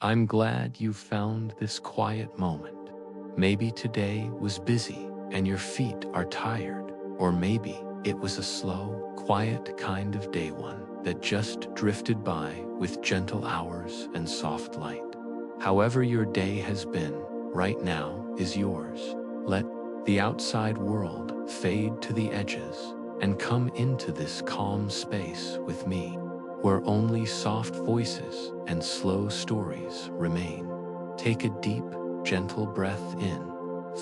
I'm glad you found this quiet moment. Maybe today was busy and your feet are tired, or maybe it was a slow, quiet kind of day one that just drifted by with gentle hours and soft light. However your day has been, right now is yours. Let the outside world fade to the edges and come into this calm space with me, where only soft voices and slow stories remain. Take a deep, gentle breath in.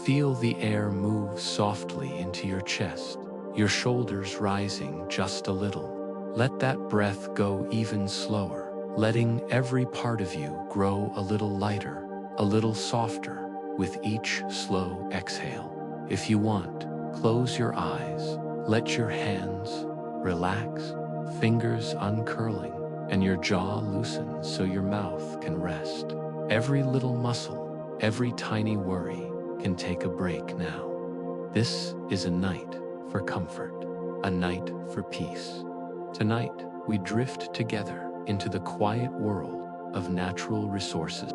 Feel the air move softly into your chest, your shoulders rising just a little. Let that breath go even slower, letting every part of you grow a little lighter, a little softer with each slow exhale. If you want, close your eyes, let your hands relax, fingers uncurling, and your jaw loosen so your mouth can rest. Every little muscle, every tiny worry can take a break now. This is a night for comfort, a night for peace. Tonight, we drift together into the quiet world of natural resources,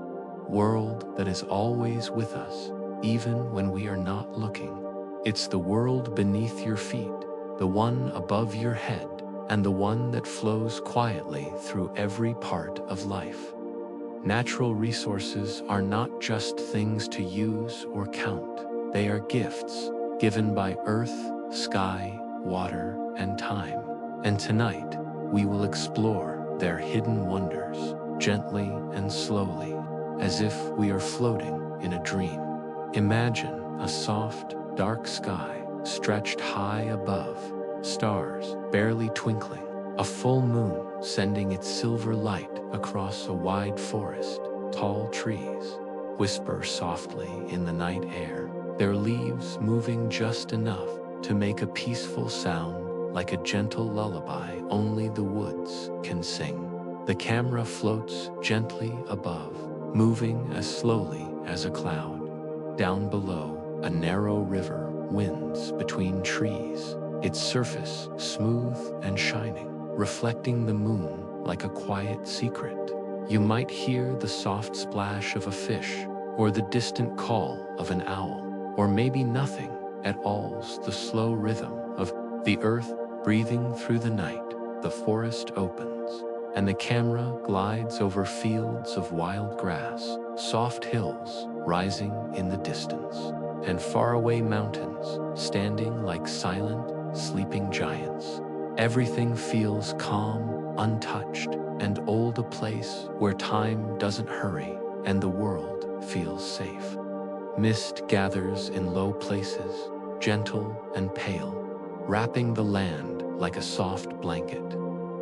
world that is always with us, even when we are not looking. It's the world beneath your feet, the one above your head, and the one that flows quietly through every part of life. Natural resources are not just things to use or count. They are gifts given by earth, sky, water, and time. And tonight, we will explore their hidden wonders, gently and slowly, as if we are floating in a dream. Imagine a soft, dark sky stretched high above, stars barely twinkling, a full moon sending its silver light across a wide forest. Tall trees whisper softly in the night air, their leaves moving just enough to make a peaceful sound like a gentle lullaby only the woods can sing. The camera floats gently above, moving as slowly as a cloud. Down below, a narrow river winds between trees, its surface smooth and shining, reflecting the moon like a quiet secret. You might hear the soft splash of a fish, or the distant call of an owl, or maybe nothing at all's the slow rhythm of the earth breathing through the night. The forest opens, and the camera glides over fields of wild grass, soft hills rising in the distance, and faraway mountains standing like silent, sleeping giants. Everything feels calm, untouched, and old, a place where time doesn't hurry and the world feels safe. Mist gathers in low places, gentle and pale, wrapping the land like a soft blanket.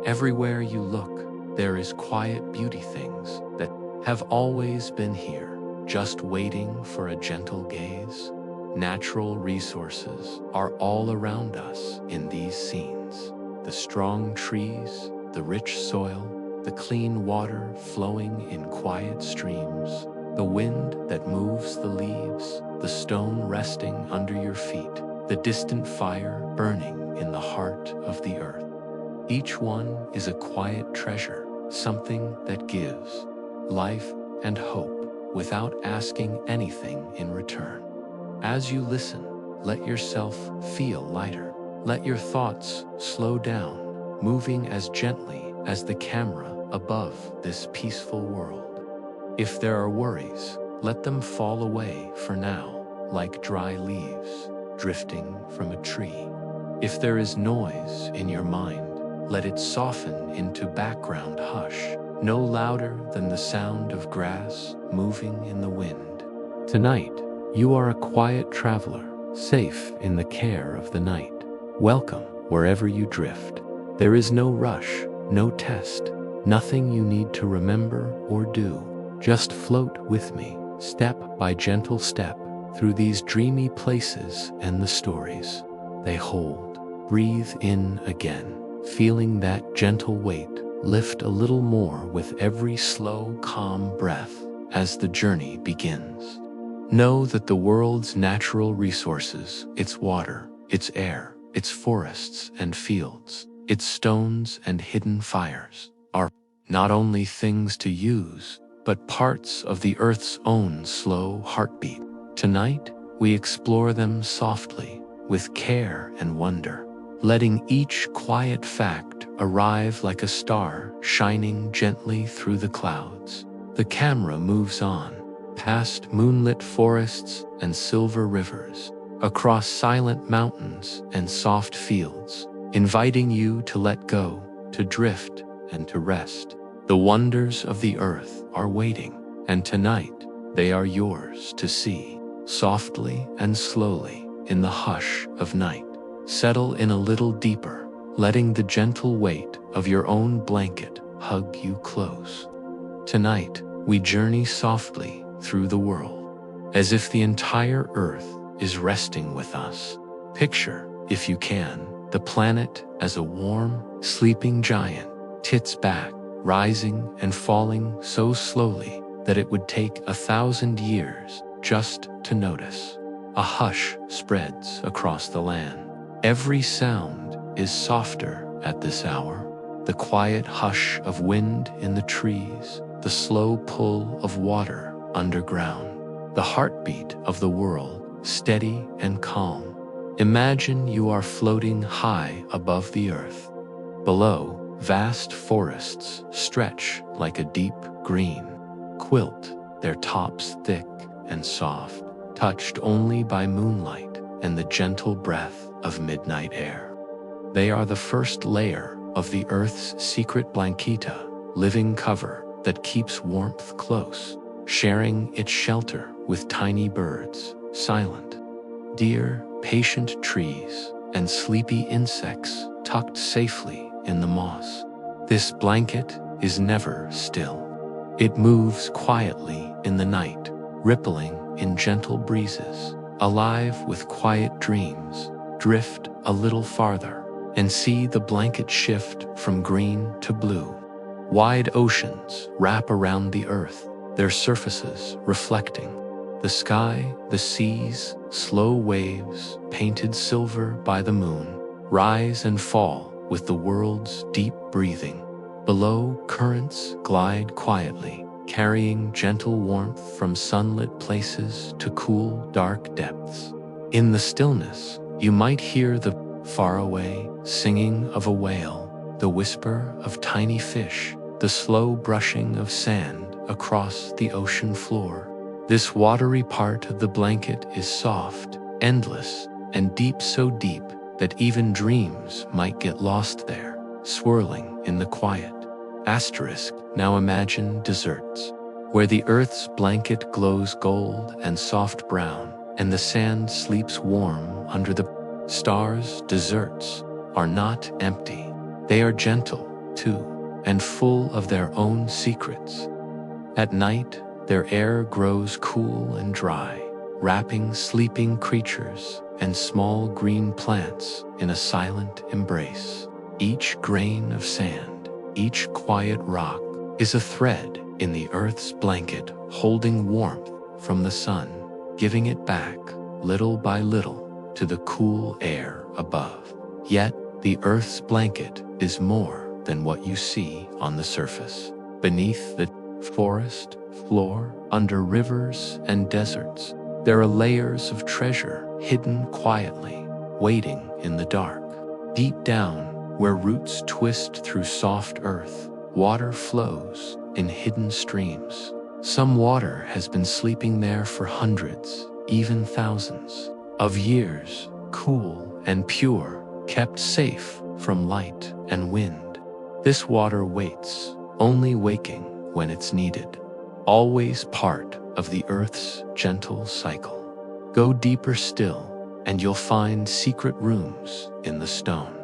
Everywhere you look, there is quiet beauty, things that have always been here, just waiting for a gentle gaze. Natural resources are all around us in these scenes. The strong trees, the rich soil, the clean water flowing in quiet streams, the wind that moves the leaves, the stone resting under your feet, the distant fire burning in the heart of the earth. Each one is a quiet treasure, something that gives life and hope without asking anything in return. As you listen, let yourself feel lighter. Let your thoughts slow down, moving as gently as the camera above this peaceful world. If there are worries, let them fall away for now, like dry leaves drifting from a tree. If there is noise in your mind, let it soften into background hush, no louder than the sound of grass moving in the wind. Tonight, you are a quiet traveler, safe in the care of the night. Welcome wherever you drift. There is no rush, no test, nothing you need to remember or do. Just float with me, step by gentle step, through these dreamy places and the stories they hold. Breathe in again, feeling that gentle weight lift a little more with every slow, calm breath as the journey begins. Know that the world's natural resources, its water, its air, its forests and fields, its stones and hidden fires, are not only things to use, but parts of the Earth's own slow heartbeat. Tonight, we explore them softly, with care and wonder, letting each quiet fact arrive like a star shining gently through the clouds. The camera moves on, past moonlit forests and silver rivers, across silent mountains and soft fields, inviting you to let go, to drift, and to rest. The wonders of the earth are waiting, and tonight they are yours to see. Softly and slowly, in the hush of night, settle in a little deeper, letting the gentle weight of your own blanket hug you close. Tonight, we journey softly through the world, as if the entire earth is resting with us. Picture, if you can, the planet as a warm, sleeping giant, tits back, rising and falling so slowly that it would take 1,000 years just to notice. A hush spreads across the land. Every sound is softer at this hour. The quiet hush of wind in the trees, the slow pull of water underground, the heartbeat of the world, steady and calm. Imagine you are floating high above the earth. Below, vast forests stretch like a deep green quilt, their tops thick and soft, touched only by moonlight and the gentle breath of midnight air. They are the first layer of the Earth's secret blanqueta, living cover that keeps warmth close, sharing its shelter with tiny birds, silent deer, patient trees, and sleepy insects tucked safely in the moss. This blanket is never still. It moves quietly in the night, rippling in gentle breezes, alive with quiet dreams. Drift a little farther and see the blanket shift from green to blue. Wide oceans wrap around the earth, their surfaces reflecting the sky, the seas, slow waves, painted silver by the moon, rise and fall with the world's deep breathing. Below, currents glide quietly, carrying gentle warmth from sunlit places to cool, dark depths. In the stillness, you might hear the faraway singing of a whale, the whisper of tiny fish, the slow brushing of sand across the ocean floor. This watery part of the blanket is soft, endless, and deep, so deep that even dreams might get lost there, swirling in the quiet. Asterisk, now imagine deserts, where the earth's blanket glows gold and soft brown, and the sand sleeps warm under the stars. Deserts are not empty. They are gentle, too, and full of their own secrets. At night, their air grows cool and dry, wrapping sleeping creatures and small green plants in a silent embrace. Each grain of sand, each quiet rock, is a thread in the earth's blanket, holding warmth from the sun, giving it back, little by little, to the cool air above. Yet, the earth's blanket is more than what you see on the surface. Beneath the forest floor, under rivers and deserts, there are layers of treasure hidden quietly, waiting in the dark. Deep down, where roots twist through soft earth, water flows in hidden streams. Some water has been sleeping there for hundreds, even thousands of years, cool and pure, kept safe from light and wind. This water waits, only waking when it's needed, always part of the earth's gentle cycle. Go deeper still, and you'll find secret rooms in the stone.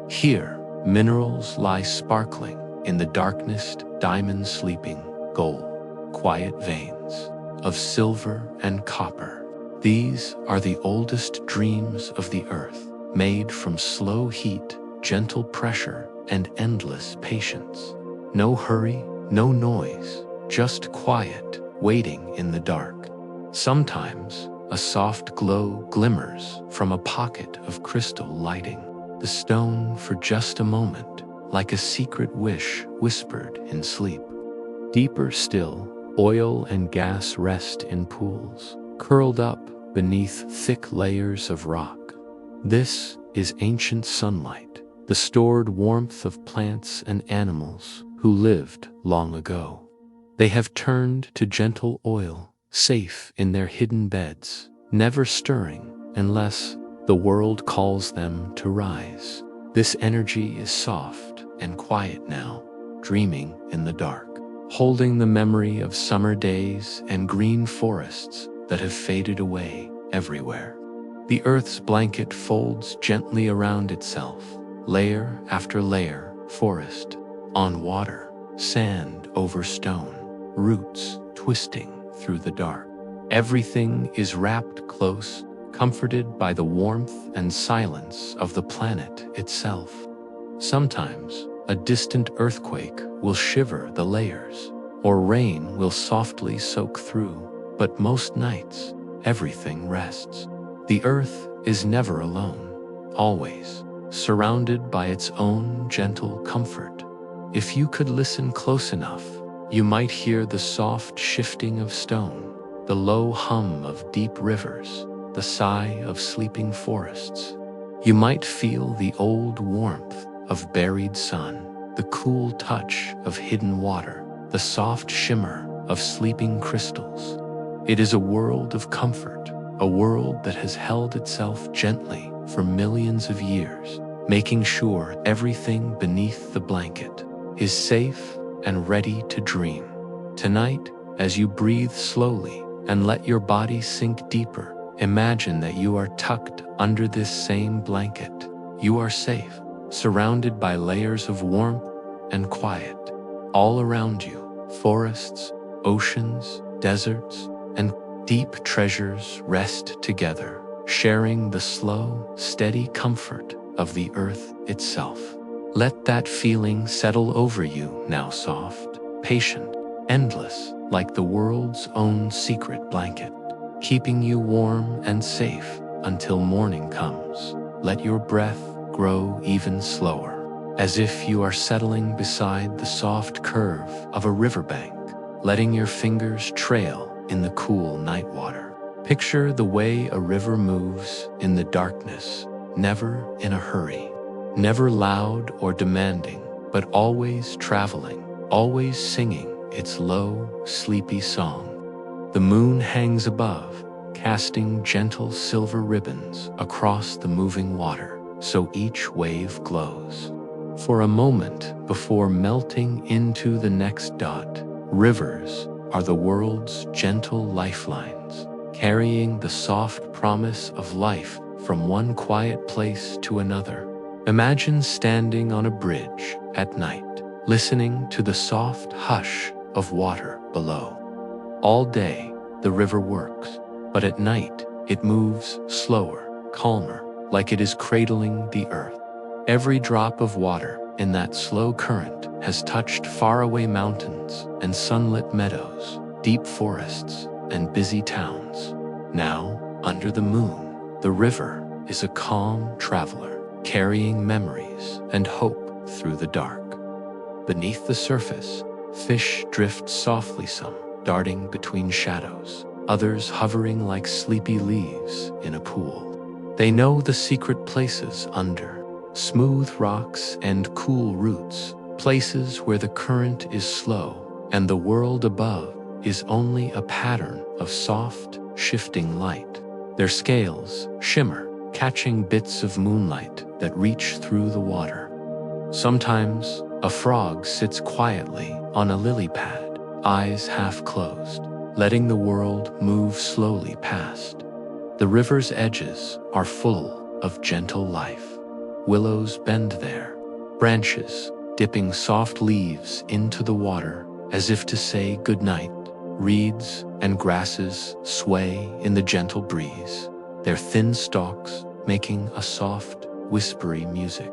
Here, minerals lie sparkling in the darkness, diamonds sleeping, gold, quiet veins of silver and copper. These are the oldest dreams of the earth, made from slow heat, gentle pressure, and endless patience. No hurry, no noise, just quiet, waiting in the dark. Sometimes, a soft glow glimmers from a pocket of crystal, lighting the stone for just a moment, like a secret wish whispered in sleep. Deeper still, Oil and gas rest in pools, curled up beneath thick layers of rock. This is ancient sunlight, the stored warmth of plants and animals who lived long ago. They have turned to gentle oil, safe in their hidden beds, never stirring unless the world calls them to rise. This energy is soft and quiet now, dreaming in the dark, holding the memory of summer days and green forests that have faded away everywhere. The earth's blanket folds gently around itself, layer after layer, forest on water, sand over stone, roots twisting through the dark. Everything is wrapped close, comforted by the warmth and silence of the planet itself. Sometimes, a distant earthquake will shiver the layers, or rain will softly soak through, but most nights, everything rests. The earth is never alone, always surrounded by its own gentle comfort. If you could listen close enough, you might hear the soft shifting of stone, the low hum of deep rivers, the sigh of sleeping forests. You might feel the old warmth of buried sun, the cool touch of hidden water, the soft shimmer of sleeping crystals. It is a world of comfort, a world that has held itself gently for millions of years, making sure everything beneath the blanket is safe and ready to dream. Tonight, as you breathe slowly and let your body sink deeper, imagine that you are tucked under this same blanket. You are safe, surrounded by layers of warmth and quiet. All around you, forests, oceans, deserts, and deep treasures rest together, sharing the slow, steady comfort of the earth itself. Let that feeling settle over you now, soft, patient, endless, like the world's own secret blanket, keeping you warm and safe until morning comes. Let your breath grow even slower, as if you are settling beside the soft curve of a riverbank, letting your fingers trail in the cool night water. Picture the way a river moves in the darkness, never in a hurry, never loud or demanding, but always traveling, always singing its low, sleepy song. The moon hangs above, casting gentle silver ribbons across the moving water, so each wave glows. For a moment before melting into the next dot, rivers are the world's gentle lifelines, carrying the soft promise of life from one quiet place to another. Imagine standing on a bridge at night, listening to the soft hush of water below. All day, the river works, but at night, it moves slower, calmer, like it is cradling the earth. Every drop of water in that slow current has touched faraway mountains and sunlit meadows, deep forests, and busy towns. Now, under the moon, the river is a calm traveler, carrying memories and hope through the dark. Beneath the surface, fish drift softly, some darting between shadows, others hovering like sleepy leaves in a pool. They know the secret places under, smooth rocks and cool roots, places where the current is slow and the world above is only a pattern of soft, shifting light. Their scales shimmer, catching bits of moonlight that reach through the water. Sometimes, a frog sits quietly on a lily pad, eyes half closed, letting the world move slowly past. The river's edges are full of gentle life. Willows bend there, branches dipping soft leaves into the water as if to say goodnight. Reeds and grasses sway in the gentle breeze, their thin stalks making a soft, whispery music.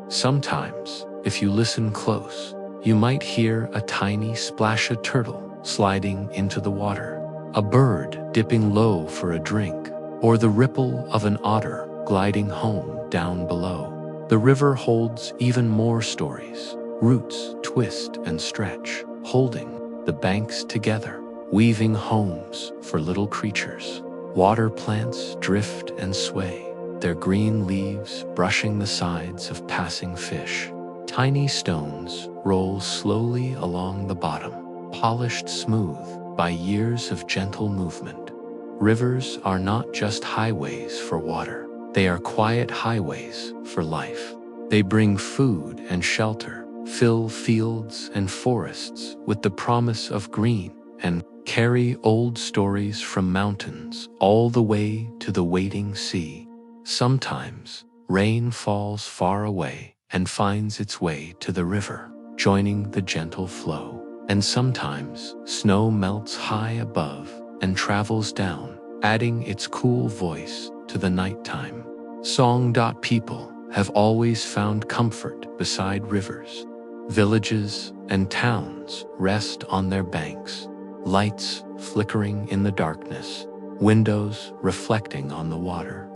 Sometimes, if you listen close, you might hear a tiny splash of turtle sliding into the water, a bird dipping low for a drink, or the ripple of an otter gliding home down below. The river holds even more stories. Roots twist and stretch, holding the banks together, weaving homes for little creatures. Water plants drift and sway, their green leaves brushing the sides of passing fish. Tiny stones roll slowly along the bottom, polished smooth by years of gentle movement. Rivers are not just highways for water, they are quiet highways for life. They bring food and shelter, fill fields and forests with the promise of green, and carry old stories from mountains all the way to the waiting sea. Sometimes, rain falls far away and finds its way to the river, joining the gentle flow. And sometimes, snow melts high above and travels down, adding its cool voice to the nighttime. People have always found comfort beside rivers. Villages and towns rest on their banks, lights flickering in the darkness, windows reflecting on the water.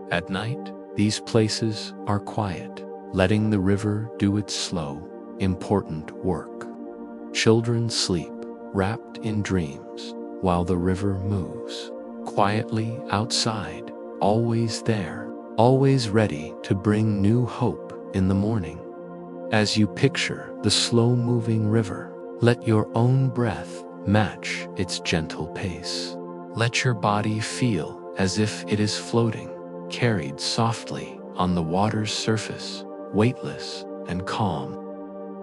At night, these places are quiet, letting the river do its slow, important work. Children sleep, wrapped in dreams, while the river moves, quietly outside, always there, always ready to bring new hope in the morning. As you picture the slow-moving river, let your own breath match its gentle pace. Let your body feel as if it is floating, carried softly on the water's surface, weightless and calm.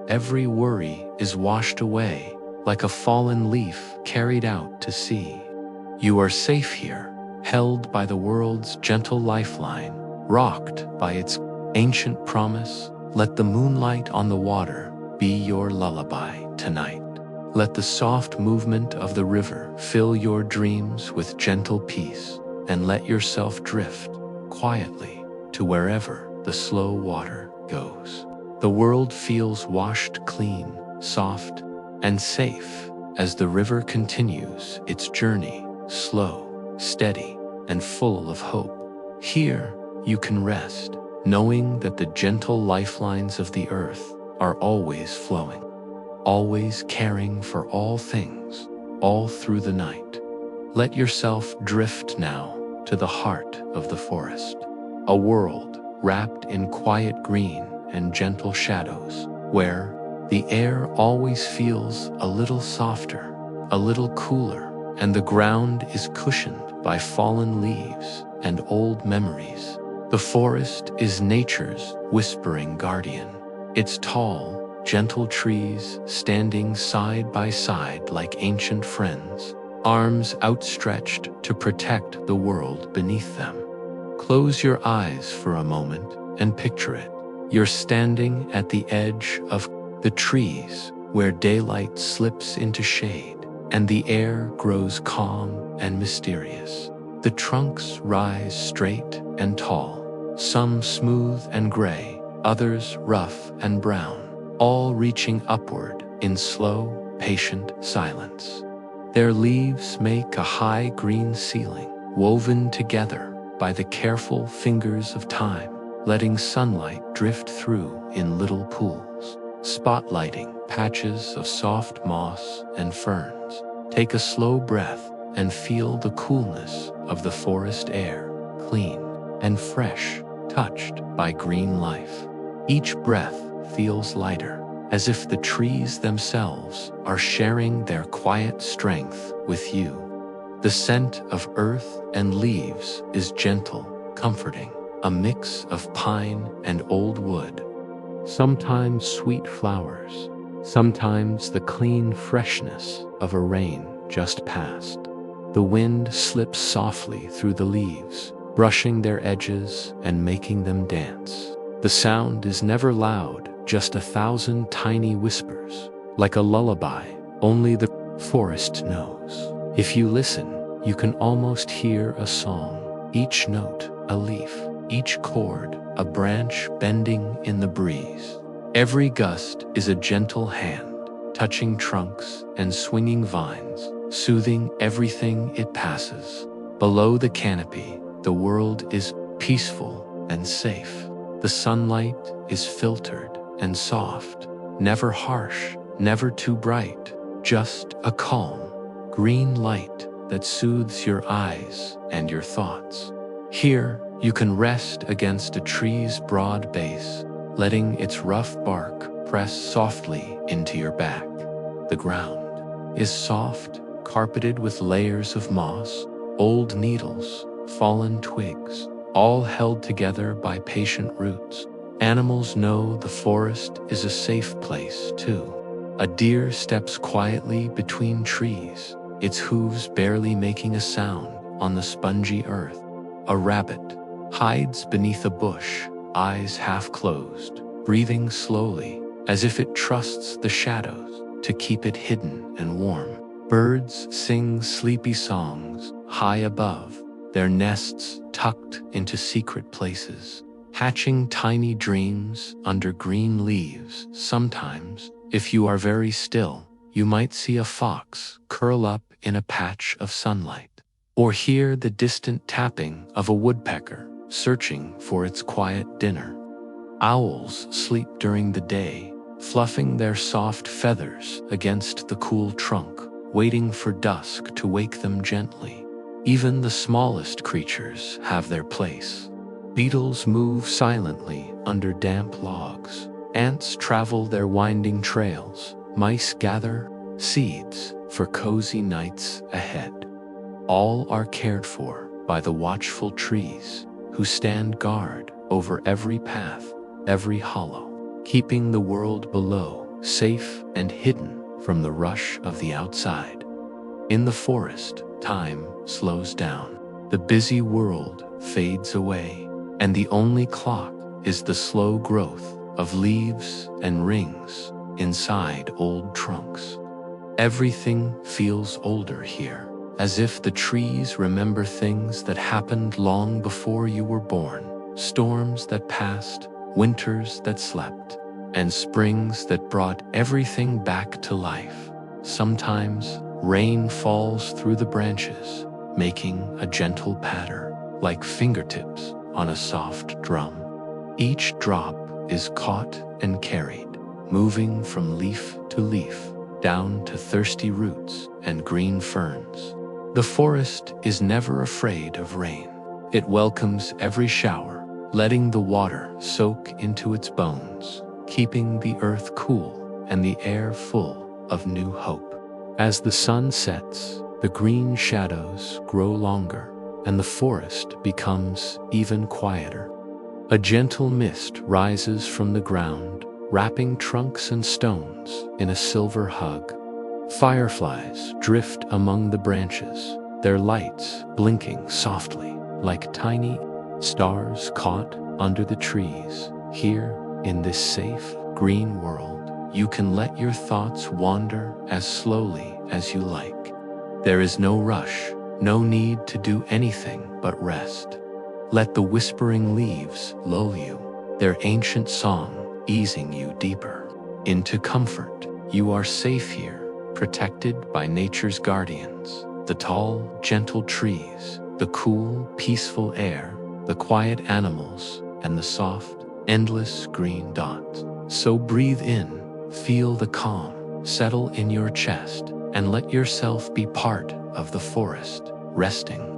Every worry is washed away, like a fallen leaf carried out to sea. You are safe here, held by the world's gentle lifeline, rocked by its ancient promise. Let the moonlight on the water be your lullaby tonight. Let the soft movement of the river fill your dreams with gentle peace, and let yourself drift quietly to wherever the slow water goes. The world feels washed clean, soft, and safe as the river continues its journey, slow, steady, and full of hope. Here, you can rest, knowing that the gentle lifelines of the earth are always flowing, always caring for all things, all through the night. Let yourself drift now to the heart of the forest, a world wrapped in quiet green and gentle shadows, where the air always feels a little softer, a little cooler, and the ground is cushioned by fallen leaves and old memories. The forest is nature's whispering guardian, its tall, gentle trees standing side by side like ancient friends, arms outstretched to protect the world beneath them. Close your eyes for a moment and picture it. You're standing at the edge of the trees where daylight slips into shade and the air grows calm and mysterious. The trunks rise straight and tall, some smooth and gray, others rough and brown, all reaching upward in slow, patient silence. Their leaves make a high green ceiling, woven together by the careful fingers of time, letting sunlight drift through in little pools, spotlighting patches of soft moss and ferns. Take a slow breath and feel the coolness of the forest air, clean and fresh, touched by green life. Each breath feels lighter, as if the trees themselves are sharing their quiet strength with you. The scent of earth and leaves is gentle, comforting, a mix of pine and old wood. Sometimes sweet flowers, sometimes the clean freshness of a rain just past. The wind slips softly through the leaves, brushing their edges and making them dance. The sound is never loud, just 1,000 tiny whispers, like a lullaby only the forest knows. If you listen, you can almost hear a song, each note a leaf, each chord a branch bending in the breeze. Every gust is a gentle hand, touching trunks and swinging vines, soothing everything it passes. Below the canopy, the world is peaceful and safe. The sunlight is filtered and soft, never harsh, never too bright, just a calm, green light that soothes your eyes and your thoughts. Here, you can rest against a tree's broad base, letting its rough bark press softly into your back. The ground is soft, carpeted with layers of moss, old needles, fallen twigs, all held together by patient roots. Animals know the forest is a safe place, too. A deer steps quietly between trees, its hooves barely making a sound on the spongy earth. A rabbit hides beneath a bush, eyes half closed, breathing slowly, as if it trusts the shadows to keep it hidden and warm. Birds sing sleepy songs high above, their nests tucked into secret places, hatching tiny dreams under green leaves. Sometimes, if you are very still, you might see a fox curl up in a patch of sunlight, or hear the distant tapping of a woodpecker searching for its quiet dinner. Owls sleep during the day, fluffing their soft feathers against the cool trunk, waiting for dusk to wake them gently. Even the smallest creatures have their place. Beetles move silently under damp logs. Ants travel their winding trails. Mice gather seeds for cozy nights ahead. All are cared for by the watchful trees, who stand guard over every path, every hollow, keeping the world below safe and hidden from the rush of the outside. In the forest, time slows down. The busy world fades away, and the only clock is the slow growth of leaves and rings inside old trunks. Everything feels older here, as if the trees remember things that happened long before you were born. Storms that passed, winters that slept, and springs that brought everything back to life. Sometimes, rain falls through the branches, making a gentle patter, like fingertips on a soft drum. Each drop is caught and carried, moving from leaf to leaf, down to thirsty roots and green ferns. The forest is never afraid of rain. It welcomes every shower, letting the water soak into its bones, keeping the earth cool and the air full of new hope. As the sun sets, the green shadows grow longer, and the forest becomes even quieter. A gentle mist rises from the ground, wrapping trunks and stones in a silver hug. Fireflies drift among the branches, their lights blinking softly like tiny stars caught under the trees. Here, in this safe, green world, you can let your thoughts wander as slowly as you like. There is no rush, no need to do anything but rest. Let the whispering leaves lull you, their ancient song easing you deeper into comfort. You are safe here, protected by nature's guardians, the tall, gentle trees, the cool, peaceful air, the quiet animals, and the soft, endless green dots. So breathe in, feel the calm settle in your chest, and let yourself be part of the forest, resting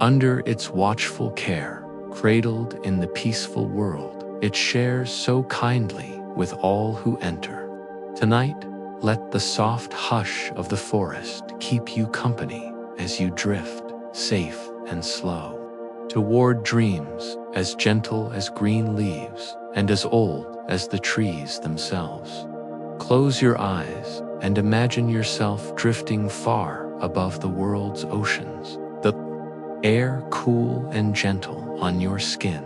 under its watchful care, cradled in the peaceful world it shares so kindly with all who enter. Tonight, let the soft hush of the forest keep you company as you drift, safe and slow, toward dreams as gentle as green leaves and as old as the trees themselves. Close your eyes and imagine yourself drifting far above the world's oceans, the air cool and gentle on your skin,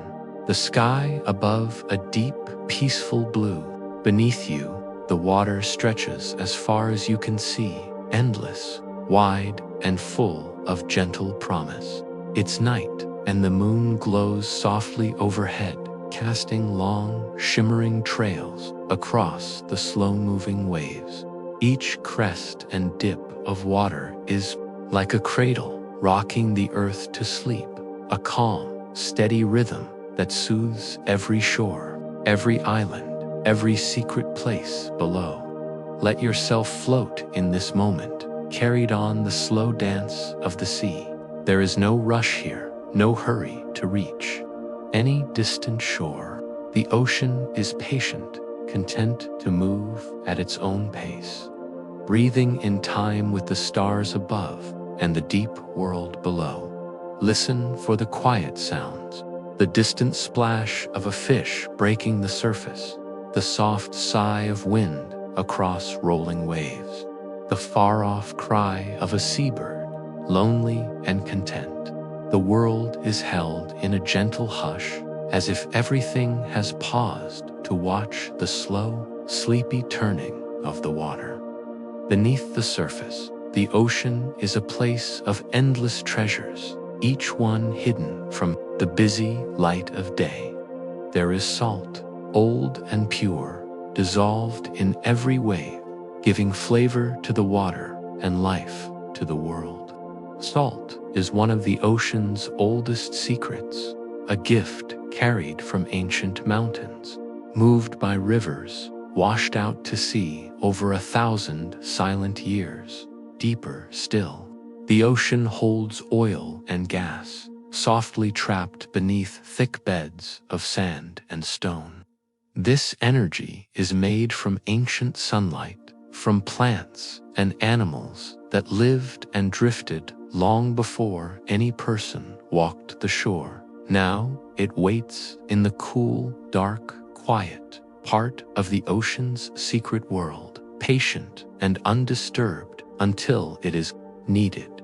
the sky above a deep, peaceful blue. Beneath you, the water stretches as far as you can see, endless, wide, and full of gentle promise. It's night, and the moon glows softly overhead, casting long, shimmering trails across the slow-moving waves. Each crest and dip of water is like a cradle, rocking the earth to sleep, a calm, steady rhythm that soothes every shore, every island, every secret place below. Let yourself float in this moment, carried on the slow dance of the sea. There is no rush here, no hurry to reach any distant shore. The ocean is patient, content to move at its own pace, breathing in time with the stars above and the deep world below. Listen for the quiet sounds, the distant splash of a fish breaking the surface, the soft sigh of wind across rolling waves, the far-off cry of a seabird, lonely and content. The world is held in a gentle hush, as if everything has paused to watch the slow, sleepy turning of the water. Beneath the surface, the ocean is a place of endless treasures, each one hidden from the busy light of day. There is salt, old and pure, dissolved in every wave, giving flavor to the water and life to the world. Salt is one of the ocean's oldest secrets, a gift carried from ancient mountains, moved by rivers, washed out to sea over 1,000 silent years. Deeper still, the ocean holds oil and gas, softly trapped beneath thick beds of sand and stone. This energy is made from ancient sunlight, from plants and animals that lived and drifted long before any person walked the shore. Now it waits in the cool, dark, quiet part of the ocean's secret world, patient and undisturbed until it is needed.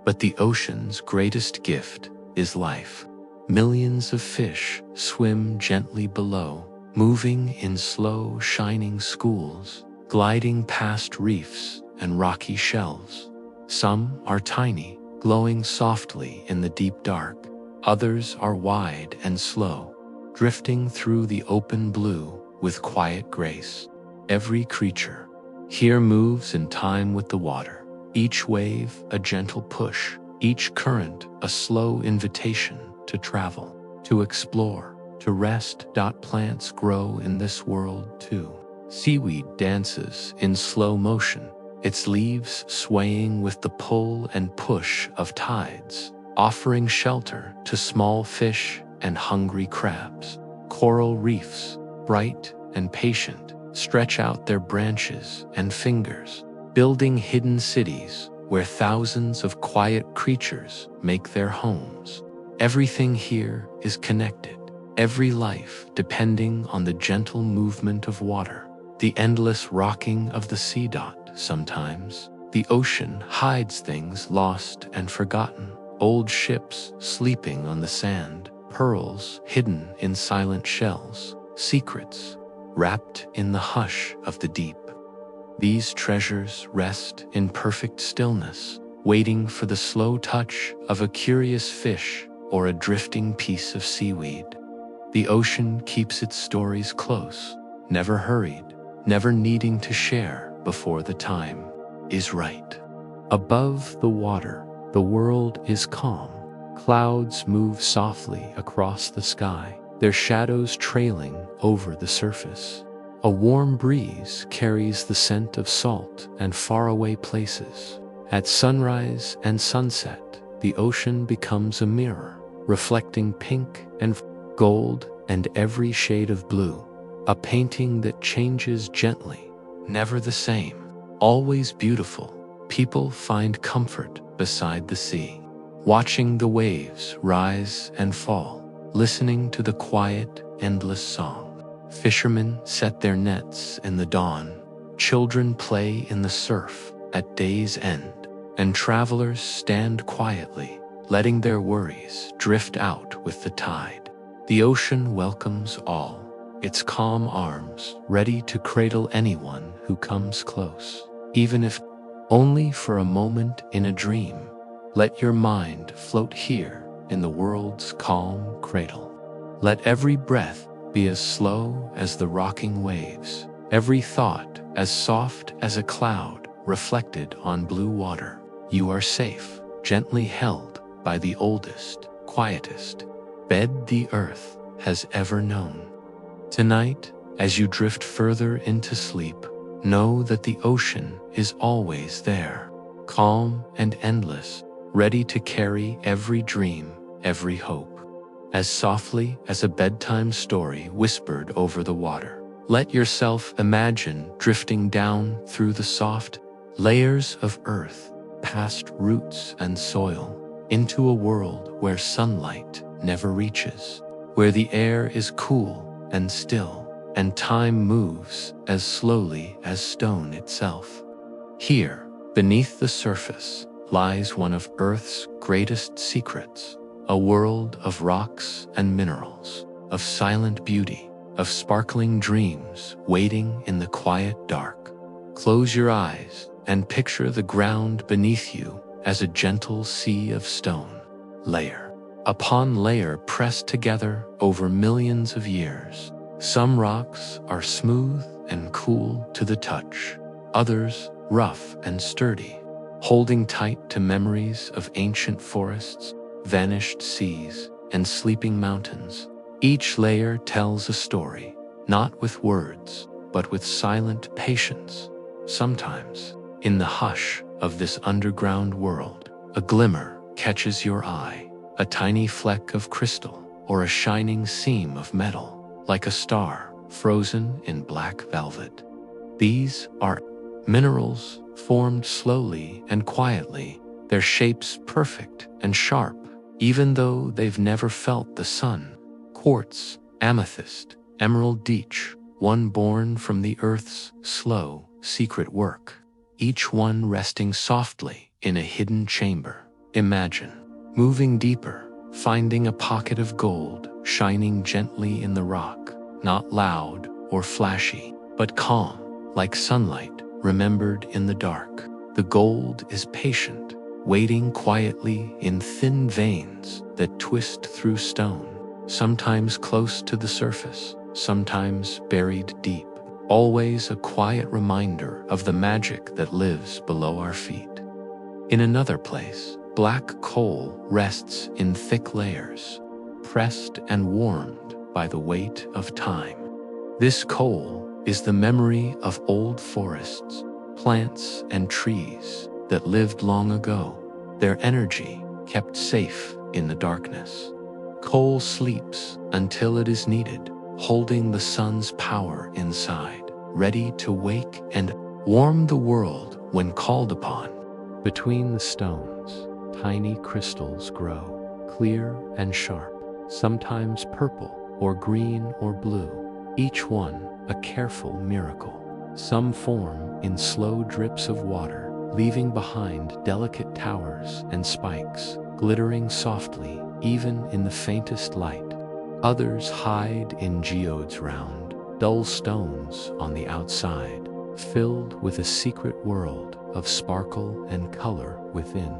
But the ocean's greatest gift is life. Millions of fish swim gently below, moving in slow, shining schools, gliding past reefs and rocky shelves. Some are tiny, glowing softly in the deep dark. Others are wide and slow, drifting through the open blue with quiet grace. Every creature here moves in time with the water, each wave a gentle push, each current a slow invitation to travel, to explore, to rest. Plants grow in this world too. Seaweed dances in slow motion, its leaves swaying with the pull and push of tides, offering shelter to small fish and hungry crabs. Coral reefs, bright and patient, stretch out their branches and fingers, building hidden cities where thousands of quiet creatures make their homes. Everything here is connected, every life depending on the gentle movement of water, the endless rocking of the sea. Sometimes, the ocean hides things lost and forgotten, old ships sleeping on the sand, pearls hidden in silent shells, secrets wrapped in the hush of the deep. These treasures rest in perfect stillness, waiting for the slow touch of a curious fish or a drifting piece of seaweed. The ocean keeps its stories close, never hurried, never needing to share before the time is right. Above the water, the world is calm. Clouds move softly across the sky, their shadows trailing over the surface. A warm breeze carries the scent of salt and faraway places. At sunrise and sunset, the ocean becomes a mirror, reflecting pink and gold and every shade of blue, a painting that changes gently, never the same, always beautiful. People find comfort beside the sea, watching the waves rise and fall, listening to the quiet, endless song. Fishermen set their nets in the dawn, children play in the surf at day's end, and travelers stand quietly, letting their worries drift out with the tide. The ocean welcomes all, its calm arms ready to cradle anyone who comes close, even if only for a moment in a dream. Let your mind float here in the world's calm cradle. Let every breath be as slow as the rocking waves, every thought as soft as a cloud reflected on blue water. You are safe, gently held by the oldest, quietest bed the earth has ever known. Tonight, as you drift further into sleep, know that the ocean is always there, calm and endless, ready to carry every dream, every hope. As softly as a bedtime story whispered over the water, let yourself imagine drifting down through the soft layers of earth, past roots and soil, into a world where sunlight never reaches, where the air is cool and still, and time moves as slowly as stone itself. Here, beneath the surface, lies one of Earth's greatest secrets, a world of rocks and minerals, of silent beauty, of sparkling dreams waiting in the quiet dark. Close your eyes and picture the ground beneath you as a gentle sea of stone, layer upon layer pressed together over millions of years. Some rocks are smooth and cool to the touch, others rough and sturdy, holding tight to memories of ancient forests, vanished seas, and sleeping mountains. Each layer tells a story, not with words, but with silent patience. Sometimes, in the hush of this underground world, a glimmer catches your eye, a tiny fleck of crystal or a shining seam of metal, like a star frozen in black velvet. These are minerals formed slowly and quietly, their shapes perfect and sharp, even though they've never felt the sun. Quartz, amethyst, emerald beach, one born from the earth's slow, secret work, each one resting softly in a hidden chamber. Imagine moving deeper, finding a pocket of gold shining gently in the rock, not loud or flashy, but calm, like sunlight remembered in the dark. The gold is patient, waiting quietly in thin veins that twist through stone, sometimes close to the surface, sometimes buried deep, always a quiet reminder of the magic that lives below our feet. In another place, black coal rests in thick layers, pressed and warmed by the weight of time. This coal is the memory of old forests, plants and trees that lived long ago, their energy kept safe in the darkness. Coal sleeps until it is needed, holding the sun's power inside, ready to wake and warm the world when called upon. Between the stones, tiny crystals grow, clear and sharp, sometimes purple or green or blue, each one a careful miracle. Some form in slow drips of water, leaving behind delicate towers and spikes, glittering softly even in the faintest light. Others hide in geodes round, dull stones on the outside, filled with a secret world of sparkle and color within.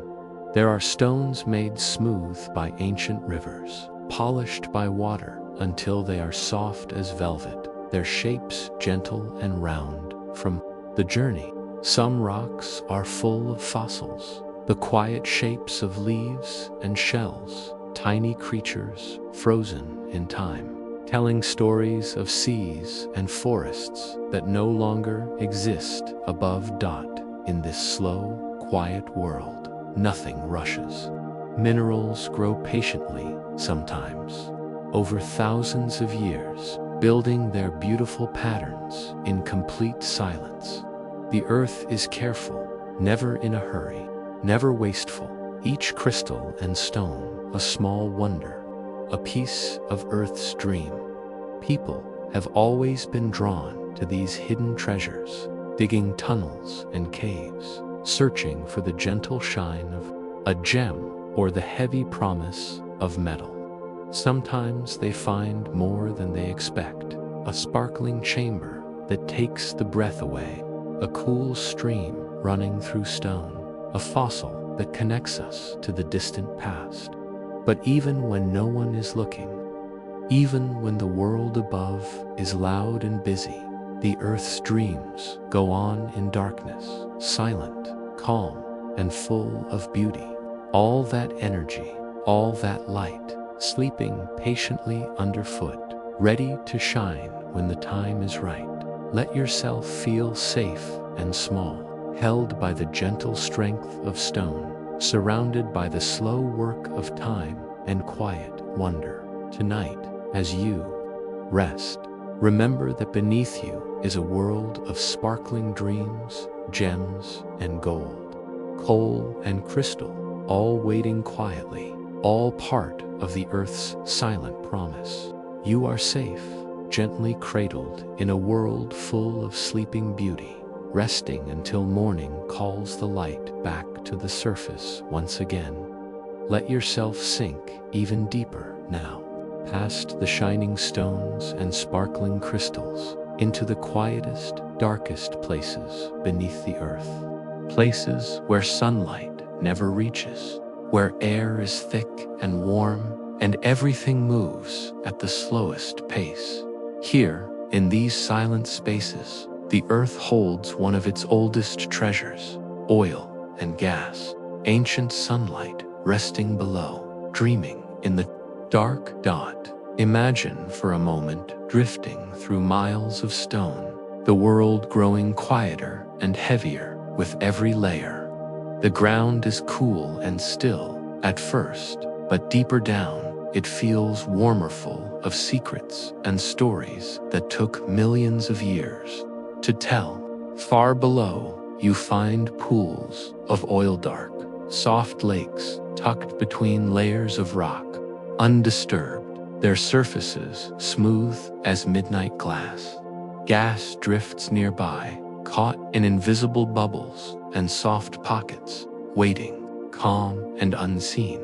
There are stones made smooth by ancient rivers, polished by water until they are soft as velvet, their shapes gentle and round from the journey. Some rocks are full of fossils, the quiet shapes of leaves and shells, tiny creatures frozen in time, telling stories of seas and forests that no longer exist above dot. In this slow, quiet world, nothing rushes. Minerals grow patiently, sometimes, over thousands of years, building their beautiful patterns in complete silence. The earth is careful, never in a hurry, never wasteful. Each crystal and stone, a small wonder, a piece of Earth's dream. People have always been drawn to these hidden treasures, digging tunnels and caves, searching for the gentle shine of a gem or the heavy promise of metal. Sometimes they find more than they expect, a sparkling chamber that takes the breath away, a cool stream running through stone, a fossil that connects us to the distant past. But even when no one is looking, even when the world above is loud and busy, the earth's dreams go on in darkness, silent, calm, and full of beauty. All that energy, all that light, sleeping patiently underfoot, ready to shine when the time is right. Let yourself feel safe and small, held by the gentle strength of stone, surrounded by the slow work of time and quiet wonder. Tonight, as you rest, remember that beneath you is a world of sparkling dreams, gems and gold, coal and crystal, all waiting quietly, all part of the earth's silent promise. You are safe, gently cradled in a world full of sleeping beauty, resting until morning calls the light back to the surface once again. Let yourself sink even deeper now, past the shining stones and sparkling crystals, into the quietest, darkest places beneath the earth. Places where sunlight never reaches, where air is thick and warm, and everything moves at the slowest pace. Here, in these silent spaces, the earth holds one of its oldest treasures, oil and gas, ancient sunlight resting below, dreaming in the dark dot. Imagine for a moment drifting through miles of stone, the world growing quieter and heavier with every layer. The ground is cool and still at first, but deeper down, it feels warmer, full of secrets and stories that took millions of years to tell. Far below, you find pools of oil, dark, soft lakes tucked between layers of rock, undisturbed, their surfaces smooth as midnight glass. Gas drifts nearby, caught in invisible bubbles and soft pockets, waiting, calm and unseen.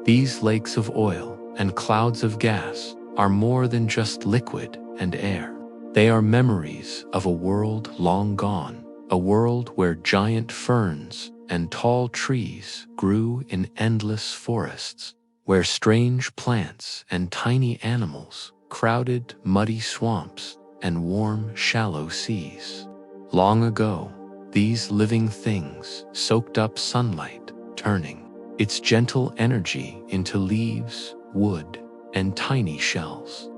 These lakes of oil and clouds of gas are more than just liquid and air. They are memories of a world long gone, a world where giant ferns and tall trees grew in endless forests, where strange plants and tiny animals crowded muddy swamps and warm, shallow seas. Long ago, these living things soaked up sunlight, turning its gentle energy into leaves, wood, and tiny shells.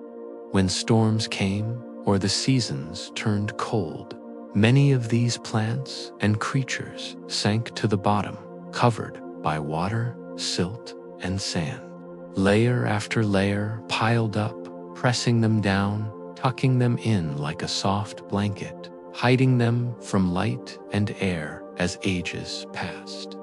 When storms came or the seasons turned cold, many of these plants and creatures sank to the bottom, covered by water, silt, and sand. Layer after layer piled up, pressing them down, tucking them in like a soft blanket, hiding them from light and air as ages passed.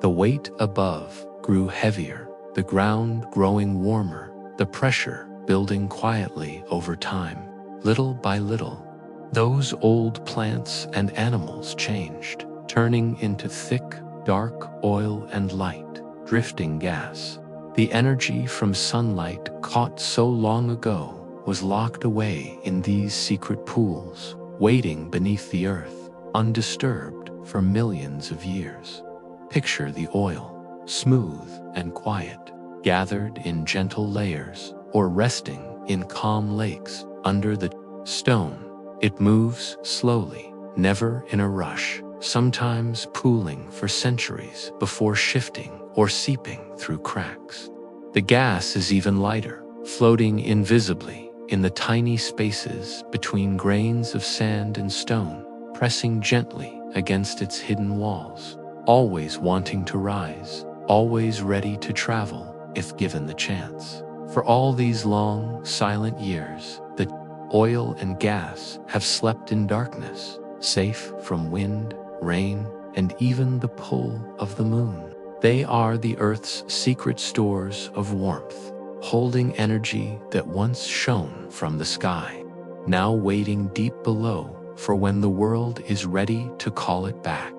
The weight above grew heavier, the ground growing warmer, the pressure building quietly over time. Little by little, those old plants and animals changed, turning into thick, dark oil and light, drifting gas. The energy from sunlight caught so long ago was locked away in these secret pools, waiting beneath the earth, undisturbed for millions of years. Picture the oil, smooth and quiet, gathered in gentle layers or resting in calm lakes under the stone. It moves slowly, never in a rush, sometimes pooling for centuries before shifting or seeping through cracks. The gas is even lighter, floating invisibly in the tiny spaces between grains of sand and stone, pressing gently against its hidden walls, always wanting to rise, always ready to travel if given the chance. For all these long, silent years, the oil and gas have slept in darkness, safe from wind, rain, and even the pull of the moon. They are the Earth's secret stores of warmth, holding energy that once shone from the sky, now waiting deep below for when the world is ready to call it back.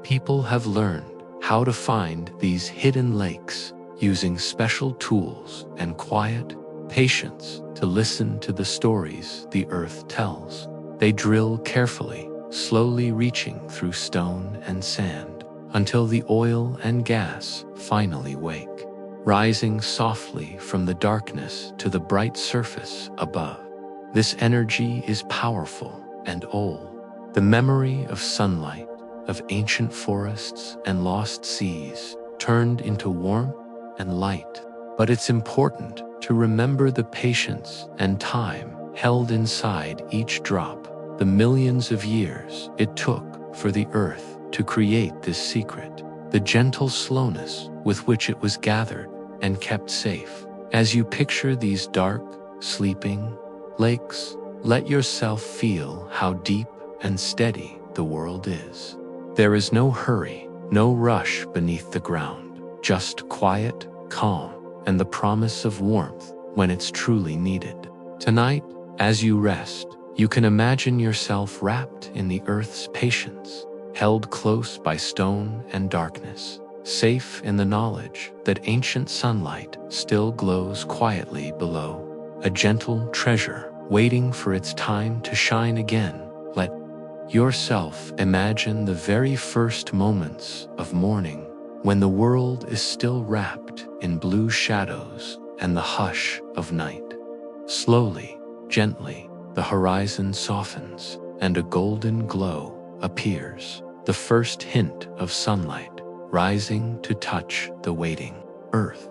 People have learned how to find these hidden lakes, using special tools and quiet patience to listen to the stories the earth tells. They drill carefully, slowly reaching through stone and sand, until the oil and gas finally wake, rising softly from the darkness to the bright surface above. This energy is powerful and old, the memory of sunlight, of ancient forests and lost seas, turned into warmth and light. But it's important to remember the patience and time held inside each drop, the millions of years it took for the earth to create this secret, the gentle slowness with which it was gathered and kept safe. As you picture these dark, sleeping lakes, let yourself feel how deep and steady the world is. There is no hurry, no rush beneath the ground, just quiet, calm, and the promise of warmth when it's truly needed. Tonight, as you rest, you can imagine yourself wrapped in the earth's patience, held close by stone and darkness, safe in the knowledge that ancient sunlight still glows quietly below, a gentle treasure waiting for its time to shine again. Let yourself imagine the very first moments of morning, when the world is still wrapped in blue shadows and the hush of night. Slowly, gently, the horizon softens and a golden glow appears, the first hint of sunlight rising to touch the waiting earth.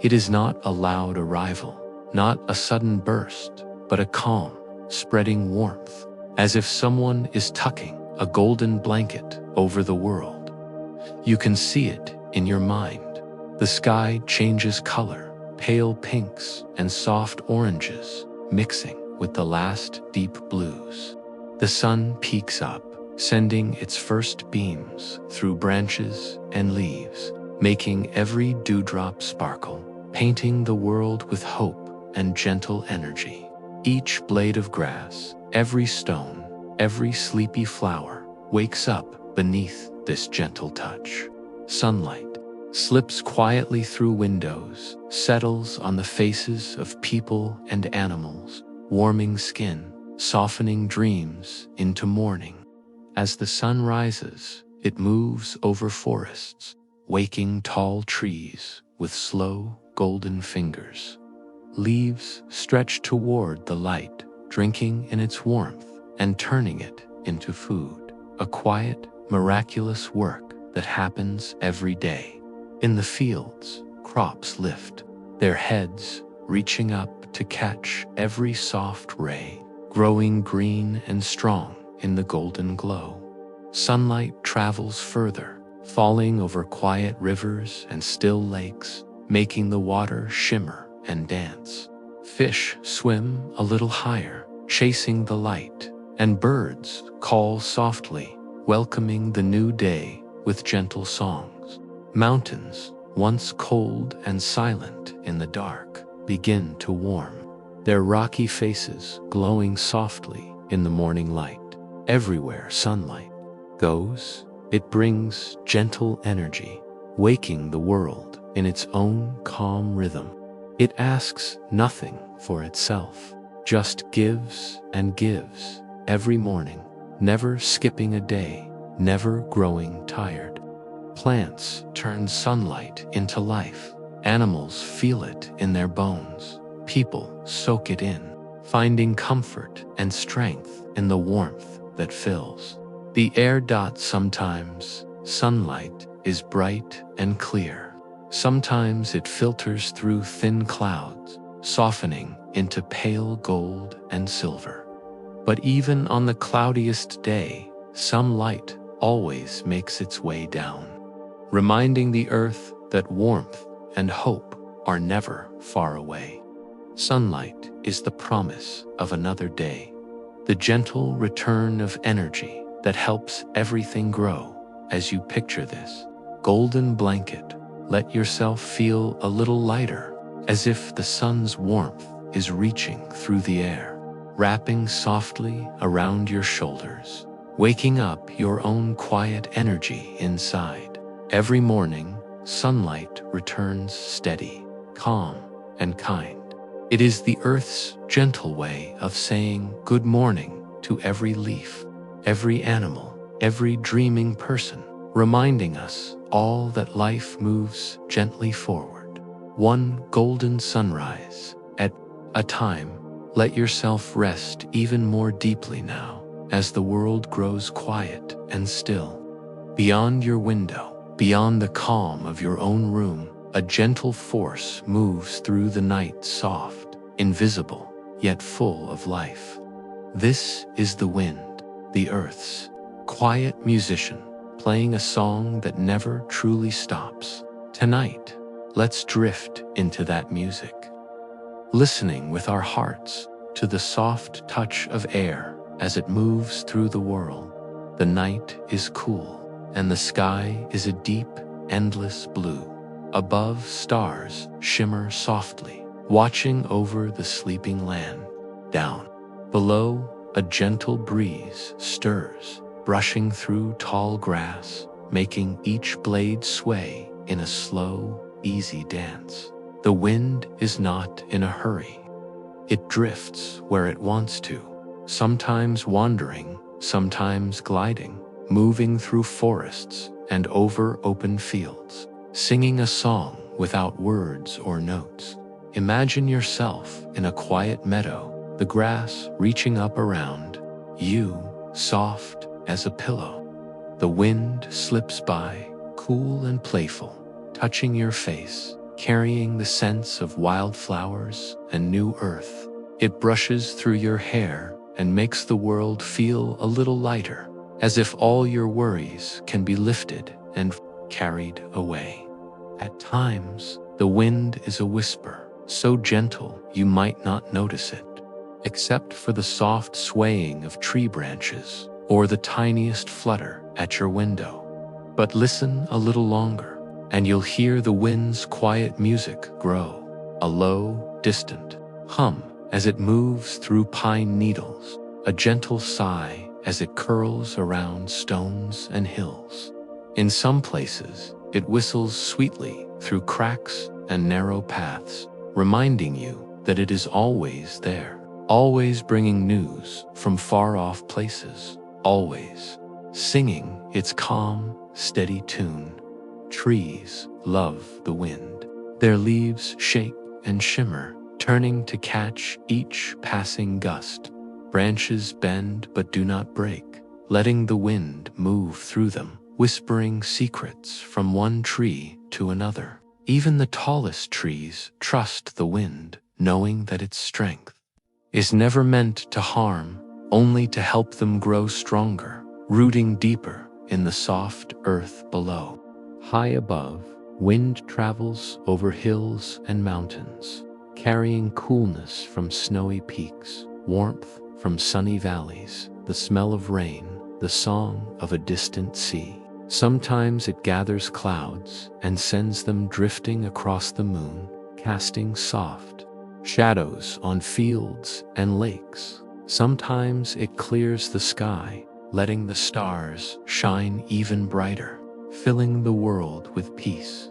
It is not a loud arrival, not a sudden burst, but a calm, spreading warmth, as if someone is tucking a golden blanket over the world. You can see it in your mind. The sky changes color, pale pinks and soft oranges mixing with the last deep blues. The sun peeks up, sending its first beams through branches and leaves, making every dewdrop sparkle, painting the world with hope and gentle energy. Each blade of grass, every stone, every sleepy flower wakes up beneath this gentle touch. Sunlight slips quietly through windows, settles on the faces of people and animals, warming skin, softening dreams into morning. As the sun rises, it moves over forests, waking tall trees with slow, golden fingers. Leaves stretch toward the light, drinking in its warmth and turning it into food, a quiet, miraculous work that happens every day. In the fields, crops lift, their heads reaching up to catch every soft ray, growing green and strong in the golden glow. Sunlight travels further, falling over quiet rivers and still lakes, making the water shimmer and dance. Fish swim a little higher, chasing the light, and birds call softly, welcoming the new day with gentle songs. Mountains, once cold and silent in the dark, begin to warm, their rocky faces glowing softly in the morning light. Everywhere sunlight goes, it brings gentle energy, waking the world in its own calm rhythm. It asks nothing for itself, just gives and gives every morning, never skipping a day, never growing tired. Plants turn sunlight into life. Animals feel it in their bones. People soak it in, finding comfort and strength in the warmth that fills the air. Sometimes sunlight is bright and clear. Sometimes it filters through thin clouds, softening into pale gold and silver. But even on the cloudiest day, some light always makes its way down, reminding the earth that warmth and hope are never far away. Sunlight is the promise of another day, the gentle return of energy that helps everything grow. As you picture this golden blanket, let yourself feel a little lighter, as if the sun's warmth is reaching through the air, wrapping softly around your shoulders, waking up your own quiet energy inside. Every morning, sunlight returns steady, calm, and kind. It is the earth's gentle way of saying good morning to every leaf, every animal, every dreaming person, reminding us all that life moves gently forward, one golden sunrise at a time. Let yourself rest even more deeply now, as the world grows quiet and still. Beyond your window, beyond the calm of your own room, a gentle force moves through the night, soft, invisible, yet full of life. This is the wind, the earth's quiet musician, playing a song that never truly stops. Tonight, let's drift into that music, listening with our hearts to the soft touch of air as it moves through the world. The night is cool, and the sky is a deep, endless blue. Above, stars shimmer softly, watching over the sleeping land. Down below, a gentle breeze stirs, brushing through tall grass, making each blade sway in a slow, easy dance. The wind is not in a hurry. It drifts where it wants to, sometimes wandering, sometimes gliding, moving through forests and over open fields, singing a song without words or notes. Imagine yourself in a quiet meadow, the grass reaching up around you, soft as a pillow. The wind slips by, cool and playful, touching your face, carrying the scents of wildflowers and new earth. It brushes through your hair and makes the world feel a little lighter, as if all your worries can be lifted and carried away. At times, the wind is a whisper, so gentle you might not notice it, except for the soft swaying of tree branches or the tiniest flutter at your window. But listen a little longer, and you'll hear the wind's quiet music grow, a low, distant hum as it moves through pine needles, a gentle sigh as it curls around stones and hills. In some places, it whistles sweetly through cracks and narrow paths, reminding you that it is always there, always bringing news from far-off places, always singing its calm, steady tune. Trees love the wind. Their leaves shake and shimmer, turning to catch each passing gust. Branches bend but do not break, letting the wind move through them, whispering secrets from one tree to another. Even the tallest trees trust the wind, knowing that its strength is never meant to harm, only to help them grow stronger, rooting deeper in the soft earth below. High above, wind travels over hills and mountains, carrying coolness from snowy peaks, warmth from sunny valleys, the smell of rain, the song of a distant sea. Sometimes it gathers clouds and sends them drifting across the moon, casting soft shadows on fields and lakes. Sometimes it clears the sky, letting the stars shine even brighter, filling the world with peace.